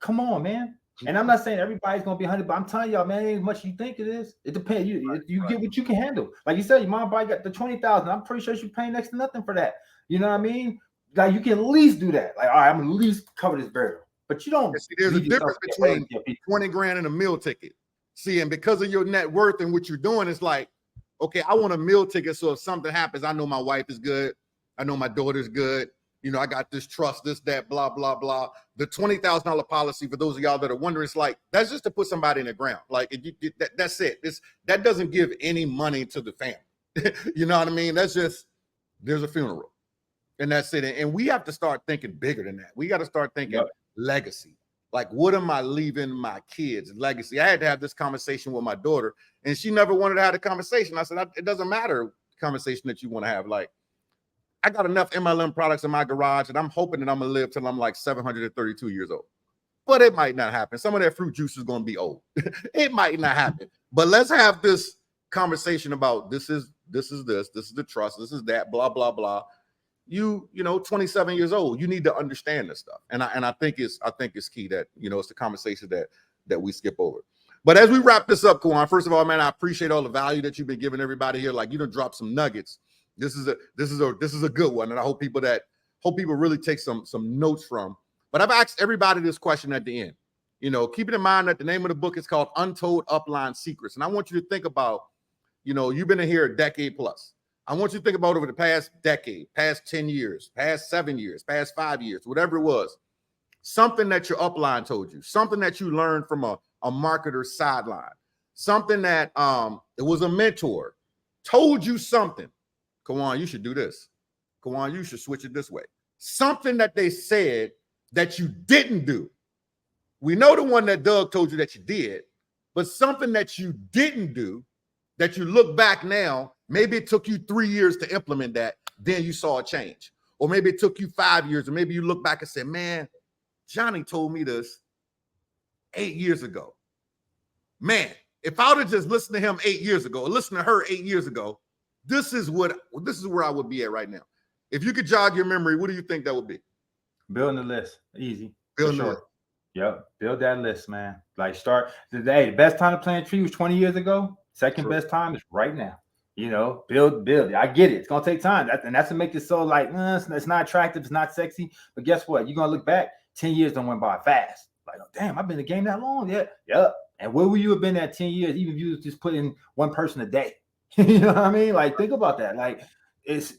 Come on, man. And I'm not saying everybody's gonna be 100, but I'm telling y'all, man, it ain't as much as you think it is. It depends. You get what you can handle. Like you said, your mom probably got the 20,000. I'm pretty sure she's paying next to nothing for that. You know what I mean? Like you can at least do that. Like, all right, I'm gonna at least cover this burial. But you don't. See, there's a difference between 20 grand and a meal ticket. See, and because of your net worth and what you're doing, it's like, okay, I want a meal ticket. So if something happens, I know my wife is good. I know my daughter's good. I got this trust, this, that, blah, blah, blah. The $20,000 policy, for those of y'all that are wondering, it's like, that's just to put somebody in the ground. Like, that's it. That doesn't give any money to the family. You know what I mean? That's just, there's a funeral. And that's it. And we have to start thinking bigger than that. We got to start thinking legacy. Like, what am I leaving my kids? Legacy. I had to have this conversation with my daughter, and she never wanted to have the conversation. I said, it doesn't matter the conversation that you want to have. Like, I got enough MLM products in my garage, and I'm hoping that I'm going to live till I'm like 732 years old. But it might not happen. Some of that fruit juice is going to be old. It might not happen. But let's have this conversation about this is the trust, this is that, blah, blah, blah. You 27 years old, you need to understand this stuff. And I think it's key that, it's the conversation that we skip over. But as we wrap this up, Caujuan, first of all, man, I appreciate all the value that you've been giving everybody here. Like, you done dropped some nuggets. This is a good one, and I hope people really take some notes from. But I've asked everybody this question at the end. Keeping in mind that the name of the book is called Untold Upline Secrets, and I want you to think about, you've been in here a decade plus. I want you to think about over the past decade, past 10 years, past 7 years, past 5 years, whatever it was, something that your upline told you, something that you learned from a marketer's sideline, something that it was a mentor told you something. Caujuan, you should do this. Caujuan, you should switch it this way. Something that they said that you didn't do. We know the one that Doug told you that you did, but something that you didn't do that you look back now, maybe it took you 3 years to implement that, then you saw a change. Or maybe it took you 5 years, or maybe you look back and say, man, Johnny told me this 8 years ago. Man, If I would have just listened to him 8 years ago, or listened to her 8 years ago, this is where I would be at right now. If you could jog your memory, what do you think that would be? Building the list, easy. Building for the sure. list. Yep, build that list, man. Like start today. The best time to plant a tree was 20 years ago. Second best time is right now. You know, build it. I get it. It's gonna take time. That's to make it so like it's not attractive, it's not sexy. But guess what? You're gonna look back. 10 years don't went by fast. Like, oh, damn, I've been in the game that long. Yeah, yep. And where would you have been at 10 years, even if you just put in one person a day? You know what I mean? Like, think about that. Like, that's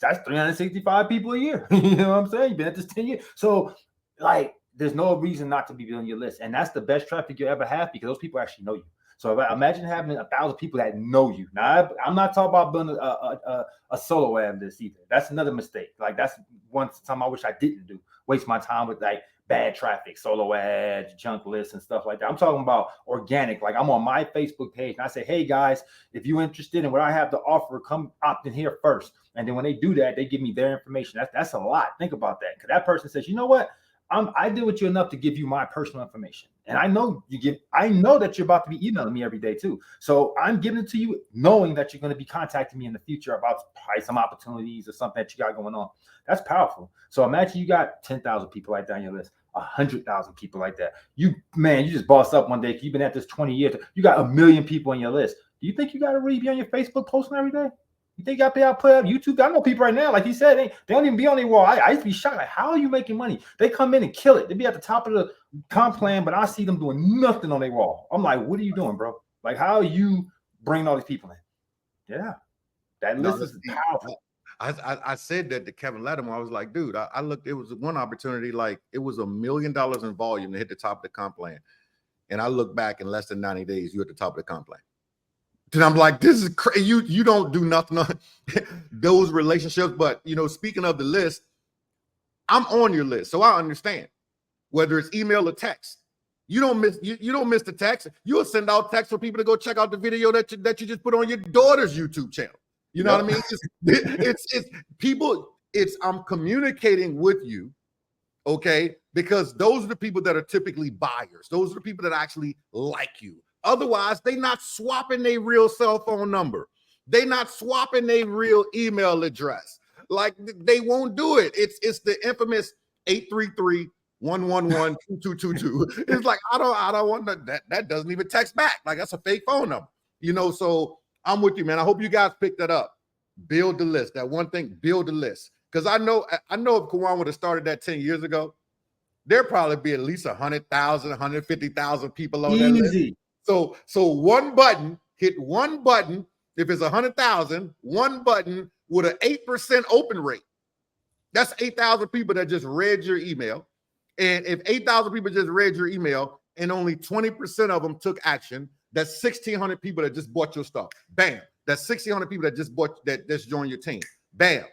365 people a year. You know what I'm saying? You've been at this 10 years. So, like, there's no reason not to be building your list. And that's the best traffic you ever have because those people actually know you. So imagine having 1,000 people that know you. Now, I'm not talking about building a solo ad list either. That's another mistake. Like, that's one time I wish I didn't do. Waste my time with like bad traffic, solo ads, junk lists, and stuff like that. I'm talking about organic. Like, I'm on my Facebook page and I say, hey guys, if you're interested in what I have to offer, come opt in here first. And then when they do that, they give me their information. That's a lot. Think about that. Because that person says, you know what? I deal with you enough to give you my personal information. And I know that you're about to be emailing me every day too. So I'm giving it to you knowing that you're going to be contacting me in the future about probably some opportunities or something that you got going on. That's powerful. So imagine you got 10,000 people like that on your list, 100,000 people like that. You just bossed up one day. You've been at this 20 years. You got 1 million people on your list. Do you think you got to really be on your Facebook posting every day? You think I put up YouTube? I know people right now, like he said, they don't even be on their wall. I used to be shocked. Like, how are you making money? They come in and kill it. They be at the top of the comp plan, but I see them doing nothing on their wall. I'm like, what are you doing, bro? Like, how are you bringing all these people in? Yeah, that list is powerful. I said that to Kevin Latimer. I was like, dude, I looked. It was one opportunity. Like, it was $1 million in volume to hit the top of the comp plan, and I look back in less than 90 days, you're at the top of the comp plan. And I'm like, this is crazy. You don't do nothing on those relationships. But, you know, speaking of the list, I'm on your list. So I understand whether it's email or text. You don't miss the text. You'll send out text for people to go check out the video that you just put on your daughter's YouTube channel. You know what I mean? It's people, I'm communicating with you, okay? Because those are the people that are typically buyers. Those are the people that actually like you. Otherwise, they not swapping their real cell phone number. They not swapping their real email address. Like, they won't do it. It's the infamous 833-111-2222. It's like, I don't want that doesn't even text back. Like, that's a fake phone number. You know, so I'm with you, man. I hope you guys picked that up. Build the list. That one thing, build the list. Because I know if Caujuan would have started that 10 years ago, there'd probably be at least 100,000, 150,000 people on that list. So one button, hit one button. If it's 100,000, one button with an 8% open rate. That's 8,000 people that just read your email. And if 8,000 people just read your email and only 20% of them took action, that's 1,600 people that just bought your stuff. Bam. That's 1,600 people that just joined your team. Bam.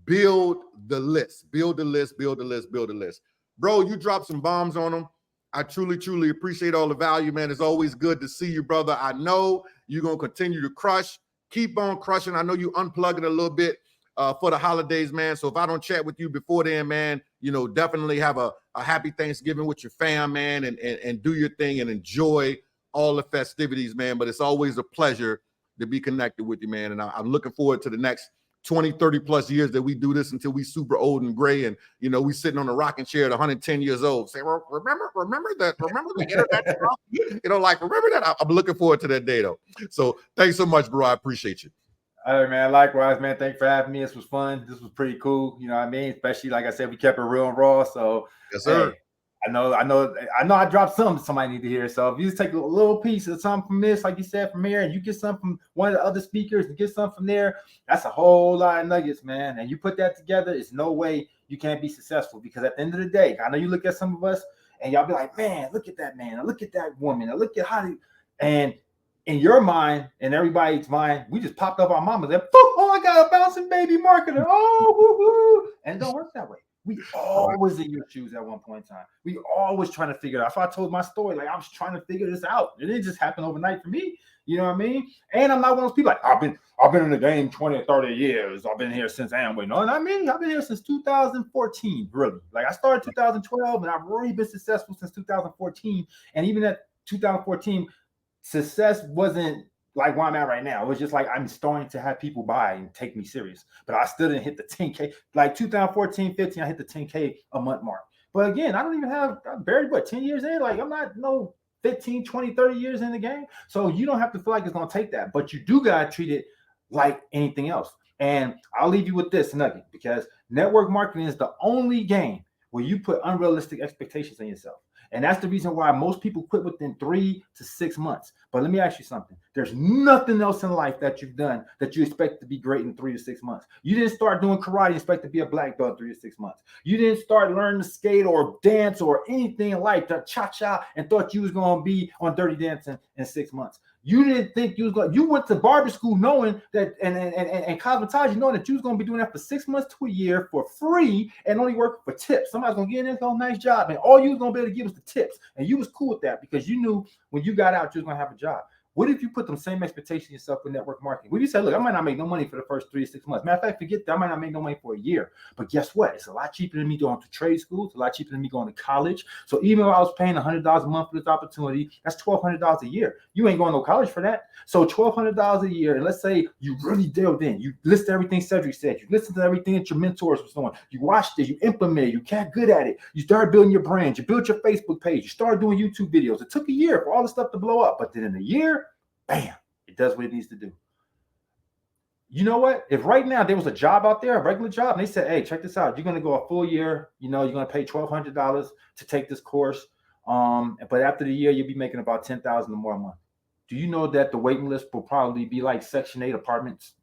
Build the list. Build the list. Build the list. Build the list. Bro, you dropped some bombs on them. I truly, truly appreciate all the value, man. It's always good to see you, brother. I know you're going to continue to crush. Keep on crushing. I know you unplugging a little bit for the holidays, man. So if I don't chat with you before then, man, you know, definitely have a happy Thanksgiving with your fam, man, and do your thing and enjoy all the festivities, man. But it's always a pleasure to be connected with you, man. And I'm looking forward to the next 20, 30 plus years that we do this until we super old and gray. And, you know, we sitting on a rocking chair at 110 years old. Say, well, remember the internet stuff? You know, like, remember that? I'm looking forward to that day, though. So thanks so much, bro. I appreciate you. All right, man. Likewise, man. Thanks for having me. This was fun. This was pretty cool. You know what I mean? Especially, like I said, we kept it real and raw. So, yes, sir. Hey, I know I dropped something somebody need to hear. So if you just take a little piece of something from this, like you said, from here, and you get something from one of the other speakers and get something from there, that's a whole lot of nuggets, man. And you put that together, it's no way you can't be successful. Because at the end of the day, I know you look at some of us and y'all be like, man, look at that man, or look at that woman, or look at how and in your mind and everybody's mind, we just popped up our mamas and oh, I got a bouncing baby marketer. Oh, woo-hoo. And it don't work that way. We always in your shoes at one point in time. We always trying to figure it out. That's why I told my story. Like, I was trying to figure this out. It didn't just happen overnight for me. You know what I mean? And I'm not one of those people like, I've been in the game 20 or 30 years. I've been here since Amway. No, not me. I've been here since 2014, really. Like, I started 2012, and I've really been successful since 2014. And even at 2014, success wasn't like where I'm at right now. It was just like I'm starting to have people buy and take me serious. But I still didn't hit the 10K. Like 2014, 15, I hit the 10K a month mark. But again, I don't even have, I'm barely, 10 years in? Like, I'm not 15, 20, 30 years in the game. So you don't have to feel like it's going to take that. But you do got to treat it like anything else. And I'll leave you with this nugget, because network marketing is the only game where you put unrealistic expectations on yourself. And that's the reason why most people quit within 3 to 6 months. But let me ask you something. There's nothing else in life that you've done that you expect to be great in 3 to 6 months. You didn't start doing karate and expect to be a black belt in 3 to 6 months. You didn't start learning to skate or dance or anything in life, the cha-cha, and thought you was going to be on Dirty Dancing in 6 months. You didn't think you was going. You went to barber school knowing that, and cosmetology knowing that you was going to be doing that for 6 months to a year for free and only working for tips. Somebody's going to get in there, go, nice job, and all you was going to be able to give was the tips, and you was cool with that because you knew when you got out you was going to have a job. What if you put them same expectations yourself with network marketing? What if you say, look, I might not make no money for the first 3 to 6 months. Matter of fact, forget that. I might not make no money for a year. But guess what? It's a lot cheaper than me going to trade school. It's a lot cheaper than me going to college. So even if I was paying $100 a month for this opportunity, that's $1,200 a year. You ain't going to college for that. So $1,200 a year. And let's say you really delved in. You listened to everything Cedrick said. You listened to everything that your mentors was doing. You watched it. You implemented it. You got good at it. You started building your brand. You built your Facebook page. You started doing YouTube videos. It took a year for all the stuff to blow up. But then in a year, bam, it does what it needs to do. You know what? If right now there was a job out there, a regular job, and they said, hey, check this out. You're going to go a full year. You're going to pay $1,200 to take this course. But after the year, you'll be making about $10,000 or more a month. Do you know that the waiting list will probably be like Section 8 apartments?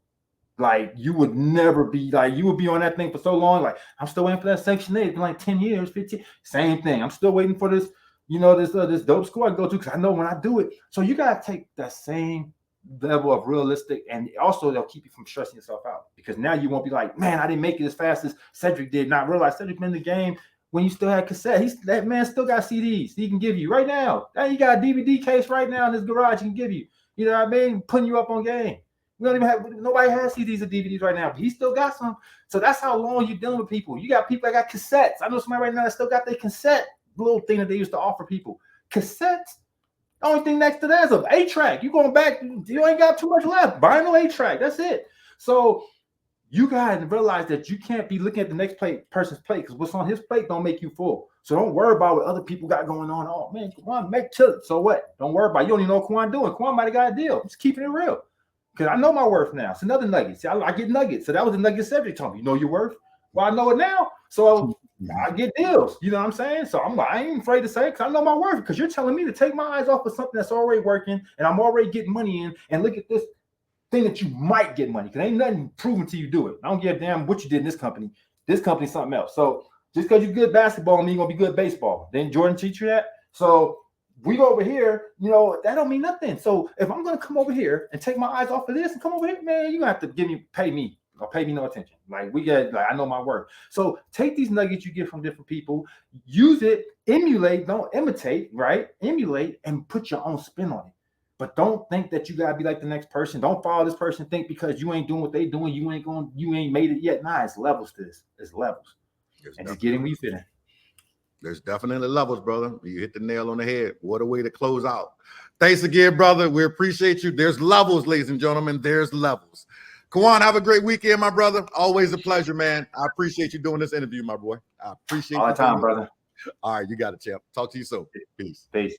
Like you would never be like, you would be on that thing for so long. Like I'm still waiting for that Section 8. It's been like 10 years, 15. Same thing. I'm still waiting for this. This dope school I go to because I know when I do it. So you got to take that same level of realistic, and also they'll keep you from stressing yourself out because now you won't be like, man, I didn't make it as fast as Cedrick did. Not realize Cedrick been in the game when you still had cassette. That man still got CDs he can give you right now. Now you got a DVD case right now in his garage he can give you. You know what I mean? Putting you up on game. We don't even have, nobody has CDs or DVDs right now, but he still got some. So that's how long you're dealing with people. You got people that got cassettes. I know somebody right now that still got their cassette little thing that they used to offer people. Cassettes. The only thing next to that is an 8-track. You going back, you ain't got too much left. Buy no 8-track. That's it. So you got to realize that you can't be looking at the next person's plate because what's on his plate don't make you full. So don't worry about what other people got going on. Oh man, Caujuan, make chill. So what? Don't worry about it. You don't even know what Caujuan doing. Caujuan might have got a deal. Just keeping it real. Because I know my worth now. It's another nugget. See, I get nuggets. So that was a nugget Cedrick told me. You know your worth? Well, I know it now. So I get deals. You know what I'm saying? So I ain't afraid to say it because I know my worth. Because you're telling me to take my eyes off of something that's already working and I'm already getting money in and look at this thing that you might get money. Because ain't nothing proven till you do it. I don't give a damn what you did in this company. This company's something else. So just because you're good basketball mean you're going to be good baseball. Didn't Jordan teach you that? So we go over here, that don't mean nothing. So if I'm going to come over here and take my eyes off of this and come over here, man, you're going to have to pay me or pay me no attention. Like I know my worth. So take these nuggets you get from different people, use it, emulate, don't imitate, right? Emulate and put your own spin on it. But don't think that you got to be like the next person. Don't follow this person. Think because you ain't doing what they doing, you ain't made it yet. Nah, it's levels to this. It's levels. And just get in where you fit in. There's definitely levels, brother. You hit the nail on the head. What a way to close out. Thanks again, brother. We appreciate you. There's levels, ladies and gentlemen. There's levels. Caujuan, have a great weekend, my brother. Always a pleasure, man. I appreciate you doing this interview, my boy. I appreciate all the time, brother. All right, you got it, champ. Talk to you soon. Peace. Peace.